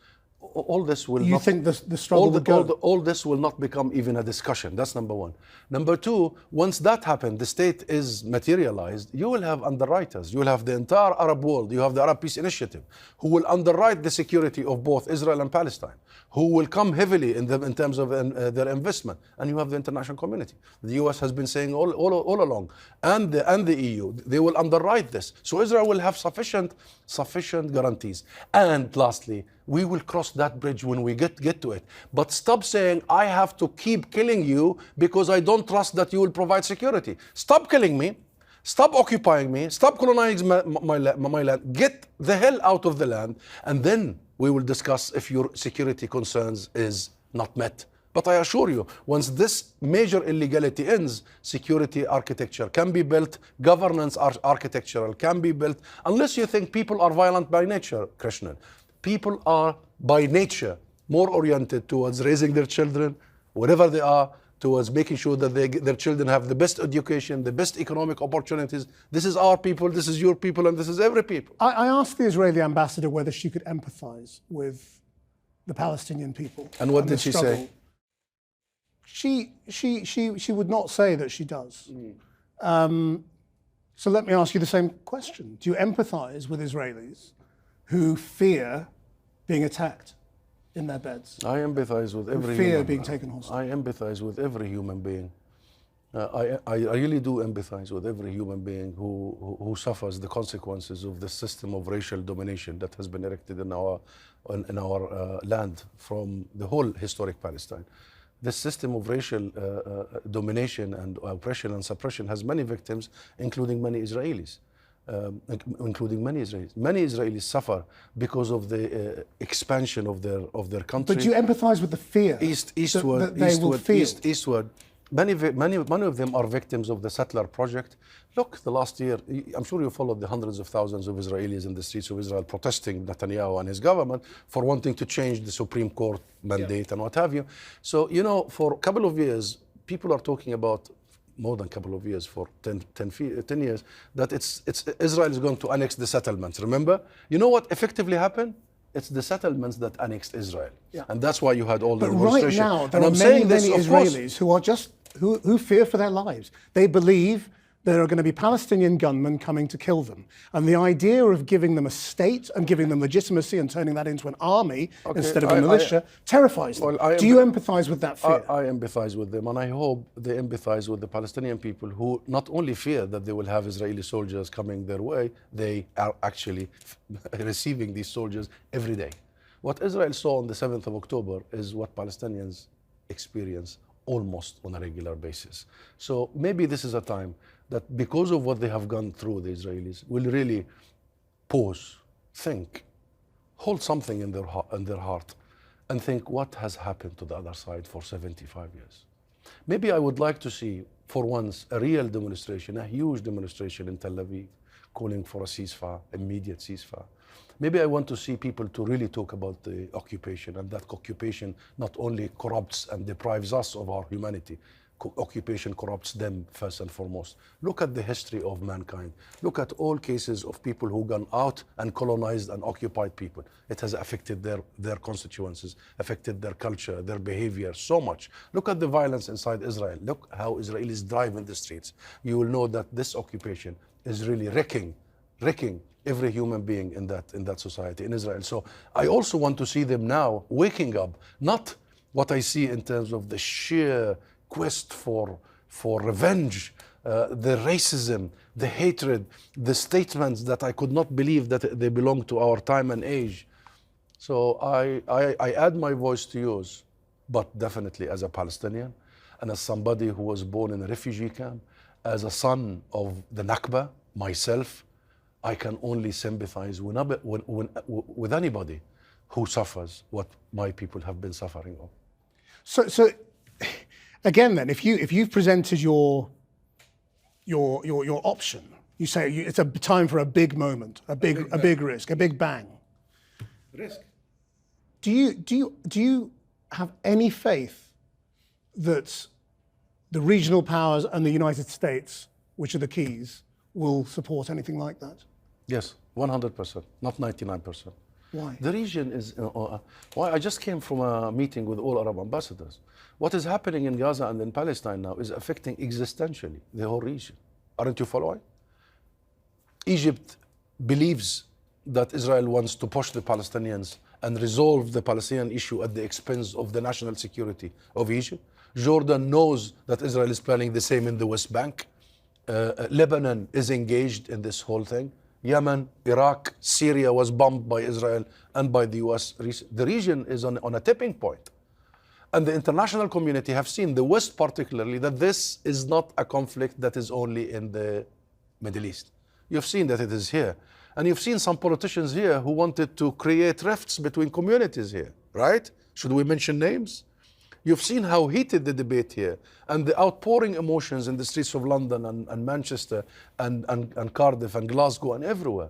Speaker 1: all this will
Speaker 2: You
Speaker 1: not...
Speaker 2: think the struggle will go?
Speaker 1: All this will not become even a discussion. That's number one. Number two, once that happens, the state is materialized, you will have underwriters. You will have the entire Arab world. You have the Arab Peace Initiative, who will underwrite the security of both Israel and Palestine, who will come heavily in terms of their investment. And you have the international community. The US has been saying all along, and the EU, they will underwrite this. So Israel will have sufficient guarantees. And lastly, we will cross that bridge when we get to it. But stop saying, I have to keep killing you because I don't trust that you will provide security. Stop killing me. Stop occupying me. Stop colonizing my land. Get the hell out of the land. And then we will discuss if your security concerns is not met. But I assure you, once this major illegality ends, security architecture can be built, governance architectural can be built, unless you think people are violent by nature, Krishnan. People are by nature more oriented towards raising their children, wherever they are, towards making sure that their children have the best education, the best economic opportunities. This is our people, this is your people, and this is every people.
Speaker 2: I asked the Israeli ambassador whether she could empathize with the Palestinian people.
Speaker 1: And what did she say?
Speaker 2: She would not say that she does. So let me ask you the same question. Do you empathize with Israelis who fear being attacked in their beds?
Speaker 1: I empathize with every
Speaker 2: fear
Speaker 1: human
Speaker 2: being taken hostage.
Speaker 1: I empathize with every human being. I really do empathize with every human being who suffers the consequences of the system of racial domination that has been erected in our land from the whole historic Palestine. This system of racial domination and oppression and suppression has many victims, including many Israelis. Many Israelis suffer because of the expansion of their country.
Speaker 2: But do you empathize with the fear
Speaker 1: eastward,
Speaker 2: that they will feel?
Speaker 1: Eastward. Many of them are victims of the settler project. Look, the last year, I'm sure you followed the hundreds of thousands of Israelis in the streets of Israel protesting Netanyahu and his government for wanting to change the Supreme Court mandate and what have you. So, for a couple of years, people are talking about, more than a couple of years, for 10 years, that it's Israel is going to annex the settlements. Remember? You know what effectively happened? It's the settlements that annexed Israel. Yeah. And that's why you had all the demonstration.
Speaker 2: Right now, there are many Israelis who are who fear for their lives. They believe there are going to be Palestinian gunmen coming to kill them. And the idea of giving them a state and giving them legitimacy and turning that into an army instead of a militia terrifies them. Do you empathize with that fear?
Speaker 1: I empathize with them, and I hope they empathize with the Palestinian people who not only fear that they will have Israeli soldiers coming their way, they are actually receiving these soldiers every day. What Israel saw on the 7th of October is what Palestinians experience almost on a regular basis. So maybe this is a time that, because of what they have gone through, the Israelis will really pause, think, hold something in their heart, and think what has happened to the other side for 75 years. Maybe I would like to see, for once, a real demonstration, a huge demonstration in Tel Aviv, calling for a ceasefire, immediate ceasefire. Maybe I want to see people to really talk about the occupation, and that occupation not only corrupts and deprives us of our humanity, occupation corrupts them first and foremost. Look at the history of mankind. Look at all cases of people who gone out and colonized and occupied people. It has affected their constituencies, affected their culture, their behavior so much. Look at the violence inside Israel. Look how Israelis drive in the streets. You will know that this occupation is really wrecking every human being in that society, in Israel. So I also want to see them now waking up, not what I see in terms of the sheer quest for revenge, the racism, the hatred, the statements that I could not believe that they belong to our time and age. So I add my voice to yours, but definitely as a Palestinian and as somebody who was born in a refugee camp, as a son of the Nakba myself, I can only sympathize with anybody who suffers what my people have been suffering of.
Speaker 2: So again, then, if you've presented your option, you say it's a time for a big moment, a big risk, a big bang.
Speaker 1: Risk.
Speaker 2: Do you have any faith that the regional powers and the United States, which are the keys, will support anything like that?
Speaker 1: Yes, 100%, not 99%.
Speaker 2: Why?
Speaker 1: The region is, why I just came from a meeting with all Arab ambassadors. What is happening in Gaza and in Palestine now is affecting existentially the whole region. Aren't you following? Egypt believes that Israel wants to push the Palestinians and resolve the Palestinian issue at the expense of the national security of Egypt. Jordan knows that Israel is planning the same in the West Bank. Lebanon is engaged in this whole thing. Yemen, Iraq, Syria was bombed by Israel and by the US. The region is on a tipping point. And the international community have seen, the West particularly, that this is not a conflict that is only in the Middle East. You've seen that it is here. And you've seen some politicians here who wanted to create rifts between communities here, right? Should we mention names? You've seen how heated the debate here and the outpouring emotions in the streets of London and Manchester and Cardiff and Glasgow and everywhere.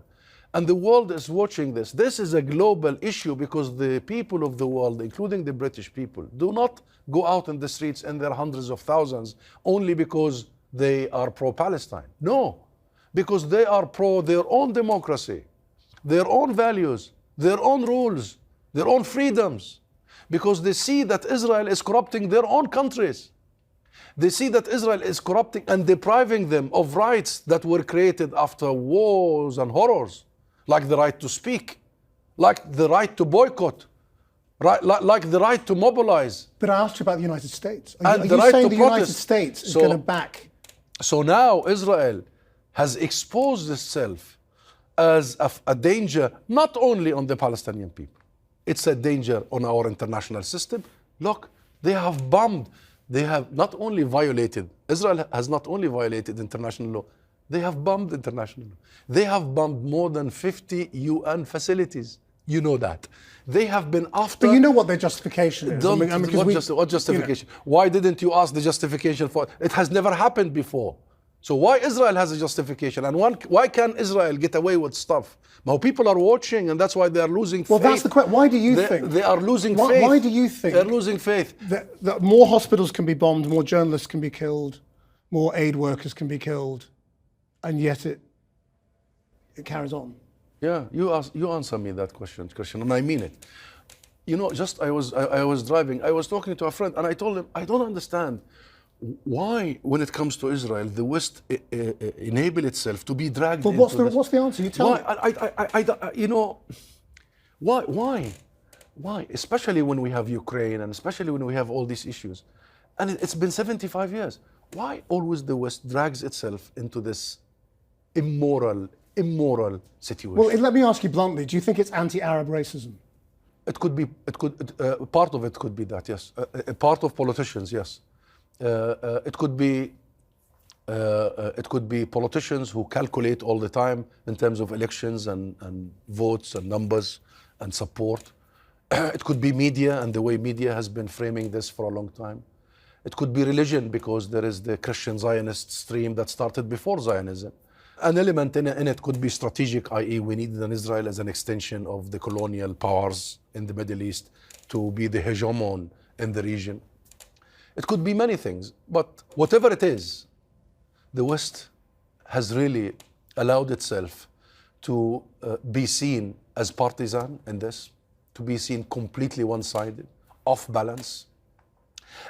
Speaker 1: And the world is watching this. This is a global issue because the people of the world, including the British people, do not go out in the streets in their hundreds of thousands only because they are pro-Palestine. No, because they are pro their own democracy, their own values, their own rules, their own freedoms. Because they see that Israel is corrupting their own countries. They see that Israel is corrupting and depriving them of rights that were created after wars and horrors, like the right to speak, like the right to boycott, like the right to mobilize.
Speaker 2: But I asked you about the United States.
Speaker 1: And
Speaker 2: Are
Speaker 1: the
Speaker 2: you
Speaker 1: right
Speaker 2: saying
Speaker 1: to
Speaker 2: the United
Speaker 1: protest.
Speaker 2: States is
Speaker 1: So-
Speaker 2: going to back?
Speaker 1: So now Israel has exposed itself as a danger, not only on the Palestinian people. It's a danger on our international system. Look, they have bombed. They have not only violated, Israel has not only violated international law, they have bombed international law. They have bombed more than 50 UN facilities. You know that. They have been after...
Speaker 2: But you know what their justification is.
Speaker 1: Don't-
Speaker 2: because
Speaker 1: what justification? Why didn't you ask the justification for it? It has never happened before. So why Israel has a justification? And why can Israel get away with stuff? Now people are watching and that's why they are losing faith.
Speaker 2: Well, that's the question. Why do you think?
Speaker 1: They are losing faith.
Speaker 2: Why do you think?
Speaker 1: They're losing faith.
Speaker 2: That more hospitals can be bombed, more journalists can be killed, more aid workers can be killed, and yet it carries on.
Speaker 1: Yeah, you answer me that question, Christian, and I mean it. You know, just I was driving, I was talking to a friend, and I told him I don't understand why, when it comes to Israel, the West enable itself to be dragged.
Speaker 2: But
Speaker 1: into
Speaker 2: what's the answer? You tell me.
Speaker 1: You know, why? Especially when we have Ukraine, and especially when we have all these issues, and it's been 75 years. Why always the West drags itself into this immoral situation?
Speaker 2: Well, let me ask you bluntly. Do you think it's anti-Arab racism?
Speaker 1: It could be. Part of it could be that. Yes. A part of politicians. Yes. It could be. It could be politicians who calculate all the time in terms of elections and votes and numbers and support. It could be media and the way media has been framing this for a long time. It could be religion because there is the Christian Zionist stream that started before Zionism. An element in it could be strategic, i.e. we needed an Israel as an extension of the colonial powers in the Middle East to be the hegemon in the region. It could be many things, but whatever it is, the West has really allowed itself to be seen as partisan in this, to be seen completely one-sided, off balance,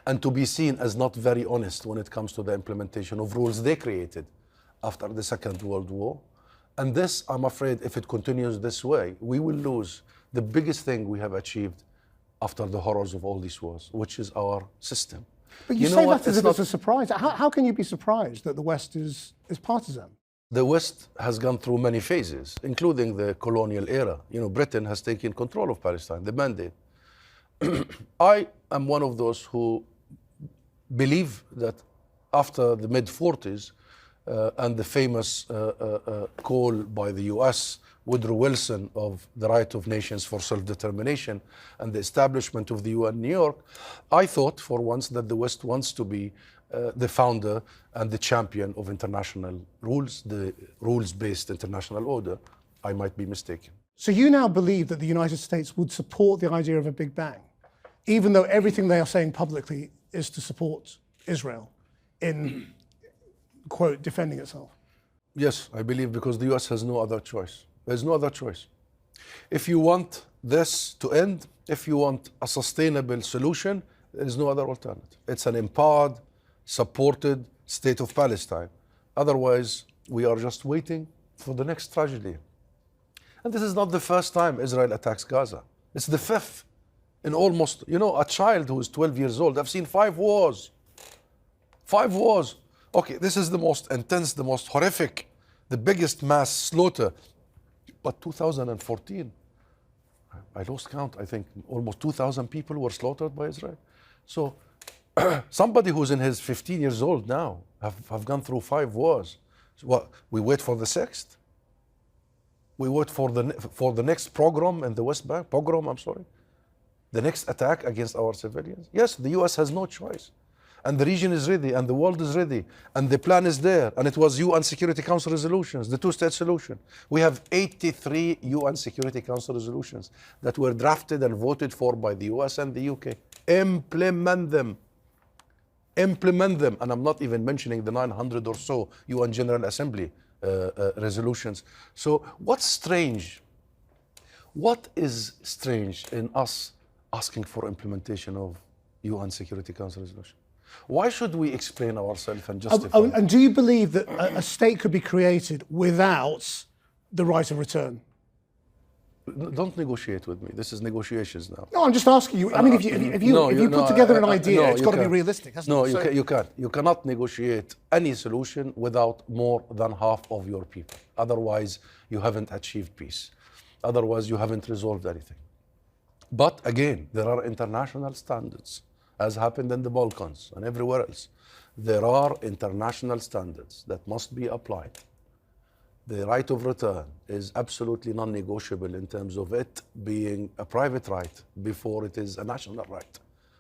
Speaker 1: and to be seen as not very honest when it comes to the implementation of rules they created after the Second World War. And this, I'm afraid, if it continues this way, we will lose the biggest thing we have achieved after the horrors of all these wars, which is our system.
Speaker 2: But you say that as if it's a surprise. How can you be surprised that the West is partisan?
Speaker 1: The West has gone through many phases, including the colonial era. You know, Britain has taken control of Palestine, the mandate. I am one of those who believe that after the mid-40s and the famous call by the US, Woodrow Wilson, of the right of nations for self-determination and the establishment of the UN in New York, I thought for once that the West wants to be the founder and the champion of international rules, the rules-based international order. I might be mistaken.
Speaker 2: So you now believe that the United States would support the idea of a Big Bang, even though everything they are saying publicly is to support Israel in, quote, defending itself?
Speaker 1: Yes, I believe because the US has no other choice. There's no other choice. If you want this to end, if you want a sustainable solution, there is no other alternative. It's an empowered, supported state of Palestine. Otherwise, we are just waiting for the next tragedy. And this is not the first time Israel attacks Gaza. It's the fifth in almost, a child who is 12 years old. I've seen 5 wars. 5 wars. Okay, this is the most intense, the most horrific, the biggest mass slaughter. But 2014, I lost count, I think almost 2,000 people were slaughtered by Israel. So somebody who's in his 15 years old now have gone through 5 wars. So what, we wait for the 6th? We wait for the next pogrom in the West Bank, the next attack against our civilians? Yes, the US has no choice. And the region is ready, and the world is ready, and the plan is there, and it was UN Security Council resolutions, the two-state solution. We have 83 UN Security Council resolutions that were drafted and voted for by the US and the UK. Implement them. Implement them. And I'm not even mentioning the 900 or so UN General Assembly resolutions. So what's strange? What is strange in us asking for implementation of UN Security Council resolution? Why should we explain ourselves and justify?
Speaker 2: And do you believe that a state could be created without the right of return?
Speaker 1: Don't negotiate with me. This is negotiations now.
Speaker 2: No, I'm just asking you. I mean, if you put together an idea, it's got to be realistic, hasn't it?
Speaker 1: No, you can't. You cannot negotiate any solution without more than half of your people. Otherwise, you haven't achieved peace. Otherwise, you haven't resolved anything. But again, there are international standards, as happened in the Balkans and everywhere else. There are international standards that must be applied. The right of return is absolutely non-negotiable in terms of it being a private right before it is a national right.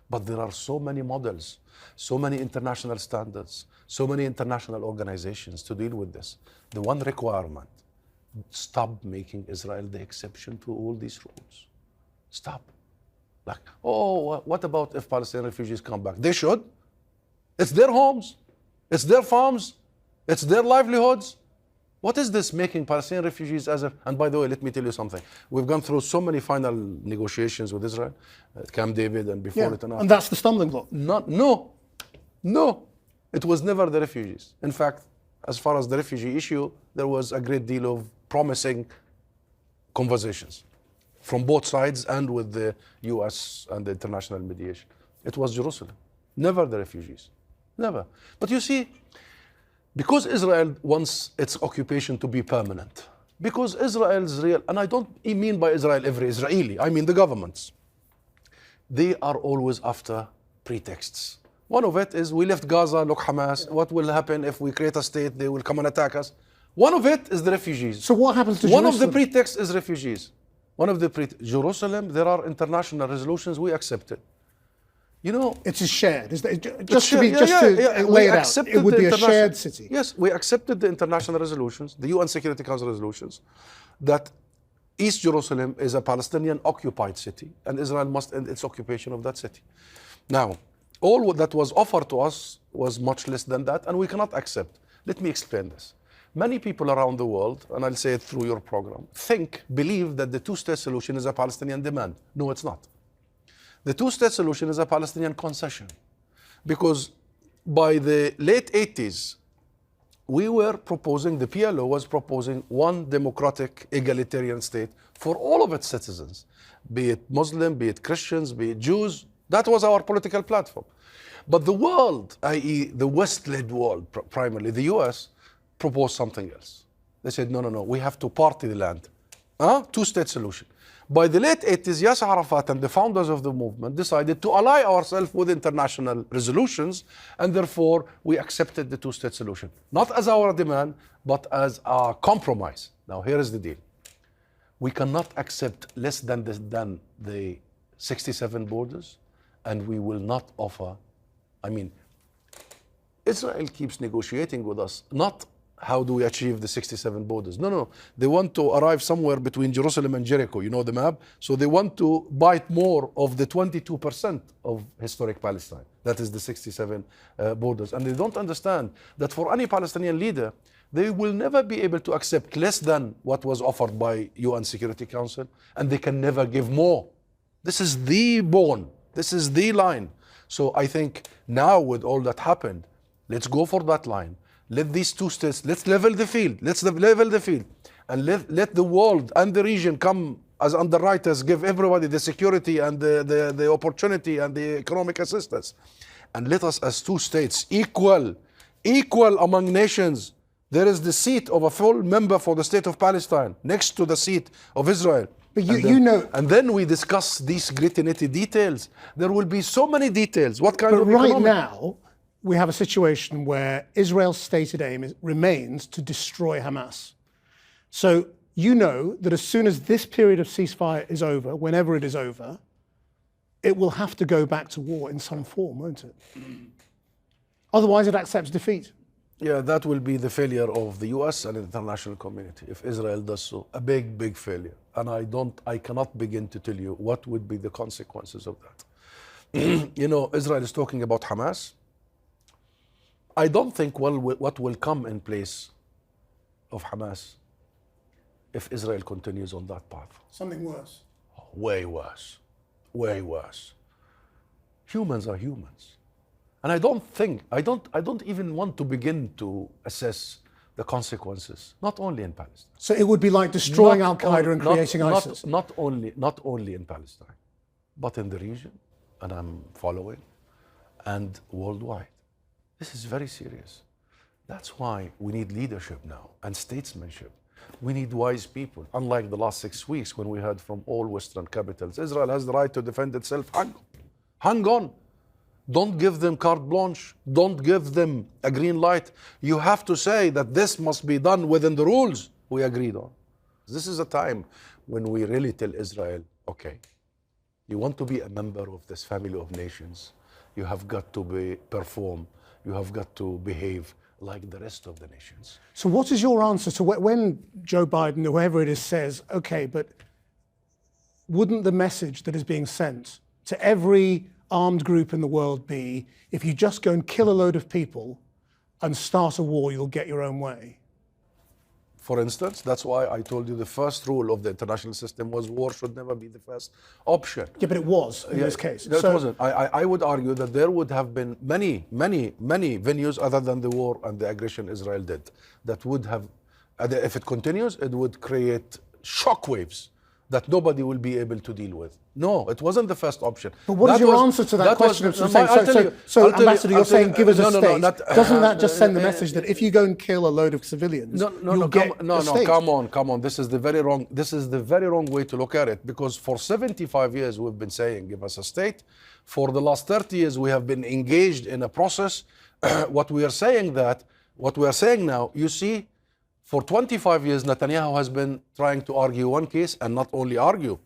Speaker 1: But there are so many models, so many international standards, so many international organizations to deal with this. The one requirement, stop making Israel the exception to all these rules. Stop. Like, what about if Palestinian refugees come back? They should. It's their homes. It's their farms. It's their livelihoods. What is this making Palestinian refugees as a... And by the way, let me tell you something. We've gone through so many final negotiations with Israel, at Camp David and before it and after.
Speaker 2: And that's the stumbling block.
Speaker 1: No. It was never the refugees. In fact, as far as the refugee issue, there was a great deal of promising conversations from both sides and with the US and the international mediation. It was Jerusalem, never the refugees, never. But you see, because Israel wants its occupation to be permanent, because Israel's real, and I don't mean by Israel every Israeli, I mean the governments, they are always after pretexts. One of it is, we left Gaza, look Hamas, what will happen if we create a state, they will come and attack us. One of it is the refugees.
Speaker 2: So what happens to Jerusalem?
Speaker 1: One of the pretexts is refugees. Jerusalem, there are international resolutions we accepted.
Speaker 2: It is shared. Just to lay it out, it would be a shared city.
Speaker 1: Yes, we accepted the international resolutions, the UN Security Council resolutions, that East Jerusalem is a Palestinian occupied city, and Israel must end its occupation of that city. Now, all that was offered to us was much less than that, and we cannot accept. Let me explain this. Many people around the world, and I'll say it through your program, believe that the two-state solution is a Palestinian demand. No, it's not. The two-state solution is a Palestinian concession. Because by the late 80s, the PLO was proposing one democratic, egalitarian state for all of its citizens, be it Muslim, be it Christians, be it Jews. That was our political platform. But the world, i.e. the West-led world, primarily the US, proposed something else. They said, no, we have to party the land. Two-state solution. By the late 80s, Yasser Arafat and the founders of the movement decided to ally ourselves with international resolutions, and therefore we accepted the two-state solution. Not as our demand, but as a compromise. Now, here is the deal. We cannot accept less than the 67 borders, and we will not offer... Israel keeps negotiating with us, not how do we achieve the 67 borders. No. They want to arrive somewhere between Jerusalem and Jericho. You know the map? So they want to bite more of the 22% of historic Palestine. That is the 67 borders. And they don't understand that for any Palestinian leader, they will never be able to accept less than what was offered by UN Security Council, and they can never give more. This is the bone. This is the line. So I think now with all that happened, let's go for that line. Let these two states, let's level the field. Let's level the field. And let the world and the region come as underwriters, give everybody the security and the opportunity and the economic assistance. And let us as two states, equal among nations. There is the seat of a full member for the state of Palestine next to the seat of Israel.
Speaker 2: But you know,
Speaker 1: and then we discuss these gritty-nitty details. There will be so many details. What kind
Speaker 2: but
Speaker 1: of
Speaker 2: right
Speaker 1: economic...
Speaker 2: now, we have a situation where Israel's stated aim remains to destroy Hamas. So you know that as soon as this period of ceasefire is over, whenever it is over, it will have to go back to war in some form, won't it? Otherwise, it accepts defeat.
Speaker 1: Yeah, that will be the failure of the US and the international community if Israel does so. A big, big failure. And I cannot begin to tell you what would be the consequences of that. You know, Israel is talking about Hamas. I don't think what will come in place of Hamas if Israel continues on that path.
Speaker 2: Something worse.
Speaker 1: Way worse. Way worse. Humans are humans. And I don't even want to begin to assess the consequences, not only in Palestine.
Speaker 2: So it would be like destroying Al-Qaeda and creating ISIS?
Speaker 1: Not only in Palestine, but in the region, and I'm following, and worldwide. This is very serious. That's why we need leadership now and statesmanship. We need wise people. Unlike the last 6 weeks when we heard from all Western capitals, Israel has the right to defend itself. Hang on. Don't give them carte blanche. Don't give them a green light. You have to say that this must be done within the rules we agreed on. This is a time when we really tell Israel, okay, you want to be a member of this family of nations, you have got to perform, you have got to behave like the rest of the nations.
Speaker 2: So what is your answer to when Joe Biden, whoever it is, says, okay, but wouldn't the message that is being sent to every armed group in the world be, if you just go and kill a load of people and start a war, you'll get your own way?
Speaker 1: For instance, that's why I told you the first rule of the international system was war should never be the first option.
Speaker 2: Yeah, but it was in this case.
Speaker 1: No, it wasn't. I would argue that there would have been many venues other than the war and the aggression Israel did that would have, if it continues, it would create shockwaves that nobody will be able to deal with. No, it wasn't the first option.
Speaker 2: But what is your answer to that question? So, Ambassador, you're saying give us a state. Doesn't that just send the message that if you go and kill a load of civilians, you'll get a state?
Speaker 1: Come on. This is the very wrong way to look at it, because for 75 years we've been saying give us a state. For the last 30 years we have been engaged in a process. What we are saying now, you see, for 25 years, Netanyahu has been trying to argue one case, and not only argue,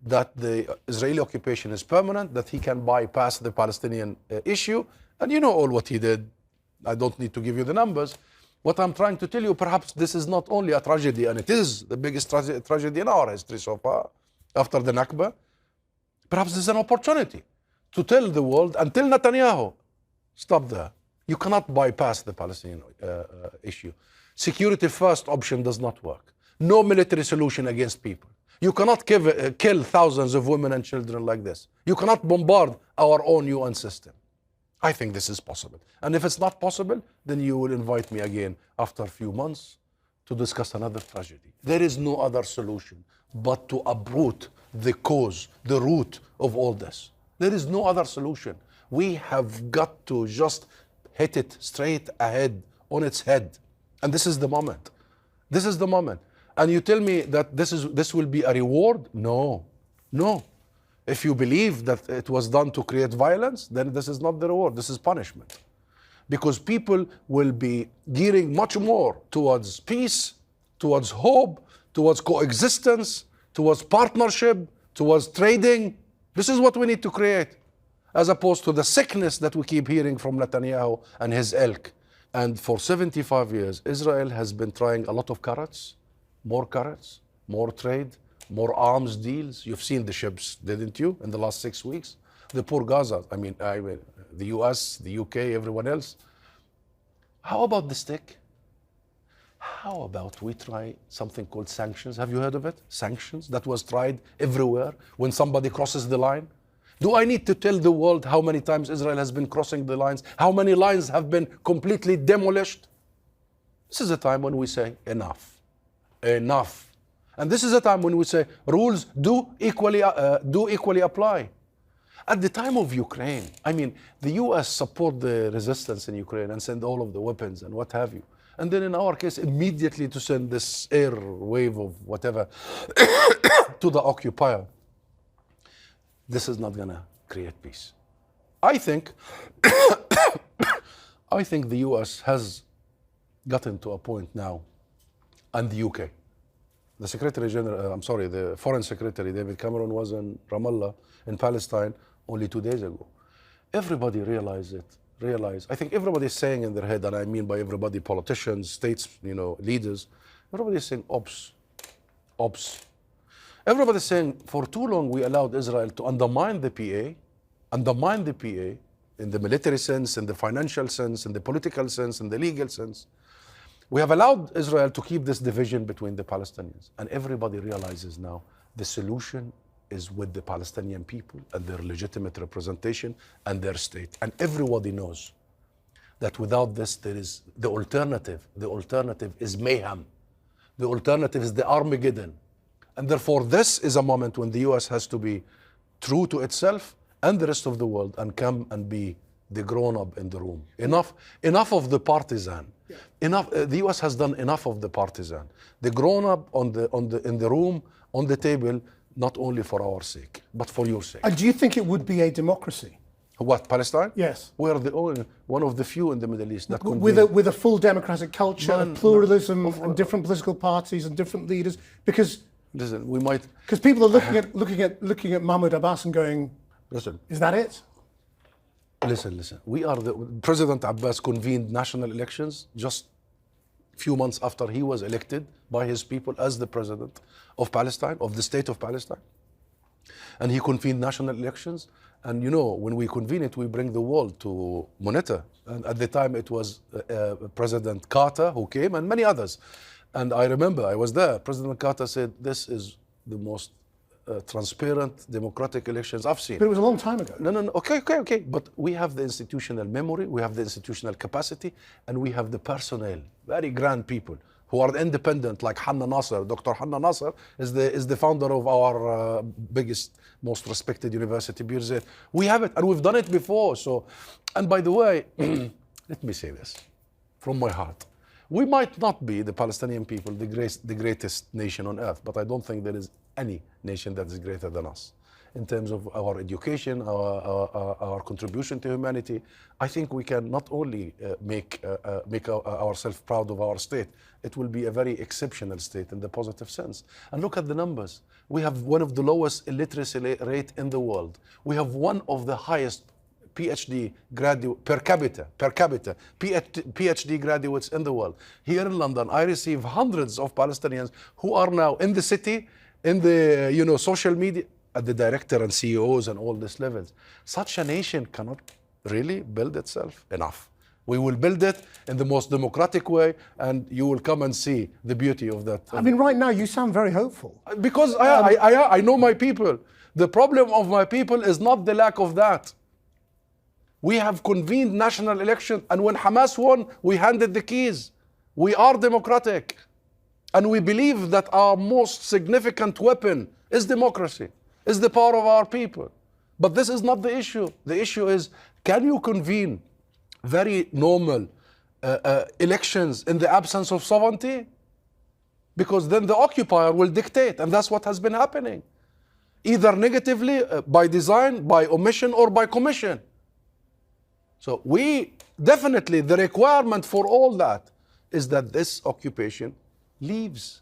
Speaker 1: that the Israeli occupation is permanent, that he can bypass the Palestinian issue. And you know all what he did. I don't need to give you the numbers. What I'm trying to tell you, perhaps this is not only a tragedy, and it is the biggest tragedy in our history so far, after the Nakba. Perhaps this is an opportunity to tell the world and tell Netanyahu, stop there. You cannot bypass the Palestinian issue. Security first option does not work. No military solution against people. You cannot kill thousands of women and children like this. You cannot bombard our own UN system. I think this is possible. And if it's not possible, then you will invite me again after a few months to discuss another tragedy. There is no other solution but to uproot the cause, the root of all this. There is no other solution. We have got to just hit it straight ahead, on its head. And this is the moment. This is the moment. And you tell me that this will be a reward? No. If you believe that it was done to create violence, then this is not the reward, this is punishment. Because people will be gearing much more towards peace, towards hope, towards coexistence, towards partnership, towards trading. This is what we need to create, as opposed to the sickness that we keep hearing from Netanyahu and his ilk. And for 75 years, Israel has been trying a lot of carrots, more trade, more arms deals. You've seen the ships, didn't you, in the last 6 weeks? The poor Gaza, I mean, the US, the UK, everyone else. How about the stick? How about we try something called sanctions? Have you heard of it? Sanctions that was tried everywhere when somebody crosses the line. Do I need to tell the world how many times Israel has been crossing the lines? How many lines have been completely demolished? This is a time when we say enough, enough. And this is a time when we say rules do equally apply. At the time of Ukraine, I mean, the US support the resistance in Ukraine and send all of the weapons and what have you. And then in our case, immediately to send this air wave of whatever to the occupier. This is not gonna create peace. I think the US has gotten to a point now, and the UK. The Secretary General, the Foreign Secretary, David Cameron, was in Ramallah, in Palestine, only 2 days ago. Everybody realized. I think everybody is saying in their head, and I mean by everybody, politicians, states, leaders, everybody is saying ops. Everybody is saying for too long we allowed Israel to undermine the PA in the military sense, in the financial sense, in the political sense, in the legal sense. We have allowed Israel to keep this division between the Palestinians. And everybody realizes now the solution is with the Palestinian people and their legitimate representation and their state. And everybody knows that without this, there is the alternative. The alternative is mayhem. The alternative is the Armageddon. And therefore, this is a moment when the US has to be true to itself and the rest of the world and come and be the grown-up in the room. Enough of the partisan. Yeah. Enough. The US has done enough of the partisan. The grown-up in the room, on the table, not only for our sake, but for your sake.
Speaker 2: And do you think it would be a democracy?
Speaker 1: What, Palestine?
Speaker 2: Yes.
Speaker 1: We are the only one of the few in the Middle East that
Speaker 2: with a full democratic culture, pluralism, and different political parties and different leaders. Because
Speaker 1: listen, we might
Speaker 2: because people are looking at Mahmoud Abbas and going,
Speaker 1: listen,
Speaker 2: is that it?
Speaker 1: Listen. President Abbas convened national elections just a few months after he was elected by his people as the president of Palestine, of the state of Palestine. And he convened national elections. And when we convene it, we bring the world to monitor. And at the time, it was President Carter who came and many others. And I remember I was there. President Carter said, this is the most transparent, democratic elections I've seen.
Speaker 2: But it was a long time ago.
Speaker 1: No. Okay. But we have the institutional memory, we have the institutional capacity, and we have the personnel, very grand people who are independent, like Hanna Nasser. Dr. Hanna Nasser is the founder of our biggest, most respected university, Birzeit. We have it, and we've done it before. So, and by the way, let me say this from my heart. We might not be, the Palestinian people, the greatest nation on earth, but I don't think there is any nation that is greater than us. In terms of our education, our contribution to humanity, I think we can not only make ourselves proud of our state, it will be a very exceptional state in the positive sense. And look at the numbers. We have one of the lowest illiteracy rate in the world. We have one of the highest PhD graduate per capita PhD graduates in the world. Here in London, I receive hundreds of Palestinians who are now in the city, in the social media, at the director and CEOs and all these levels. Such a nation cannot really build itself enough. We will build it in the most democratic way, and you will come and see the beauty of that.
Speaker 2: I mean, right now you sound very hopeful.
Speaker 1: Because I know my people. The problem of my people is not the lack of that. We have convened national elections, and when Hamas won, we handed the keys. We are democratic, and we believe that our most significant weapon is democracy, is the power of our people. But this is not the issue. The issue is, can you convene very normal elections in the absence of sovereignty? Because then the occupier will dictate, and that's what has been happening. Either negatively, by design, by omission, or by commission. So we definitely, the requirement for all that is that this occupation leaves.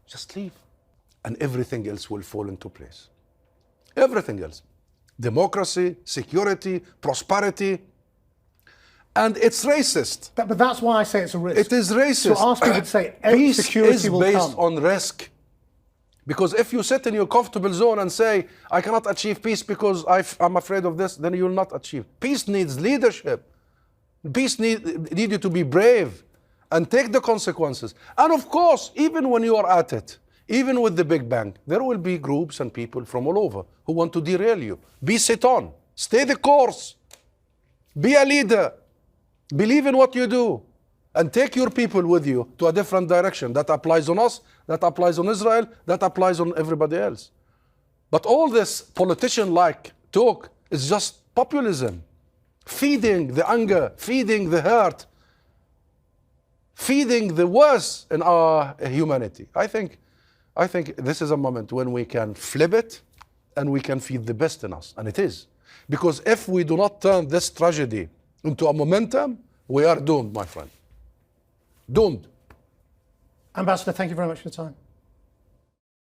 Speaker 1: Just leave. And everything else will fall into place. Everything else. Democracy, security, prosperity. And it's racist.
Speaker 2: But that's why I say it's a risk.
Speaker 1: It is racist.
Speaker 2: So ask people to say
Speaker 1: peace
Speaker 2: security will come.
Speaker 1: Is based on risk. Because if you sit in your comfortable zone and say, I cannot achieve peace because I'm afraid of this, then you will not achieve. Peace needs leadership. Peace needs you to be brave and take the consequences. And of course, even when you are at it, even with the Big Bang, there will be groups and people from all over who want to derail you. Be set on. Stay the course. Be a leader. Believe in what you do. And take your people with you to a different direction. That applies on us, that applies on Israel, that applies on everybody else. But all this politician-like talk is just populism. Feeding the anger, feeding the hurt, feeding the worst in our humanity. I think this is a moment when we can flip it and we can feed the best in us. And it is. Because if we do not turn this tragedy into a momentum, we are doomed, my friend. Doomed.
Speaker 2: Ambassador, thank you very much for your time.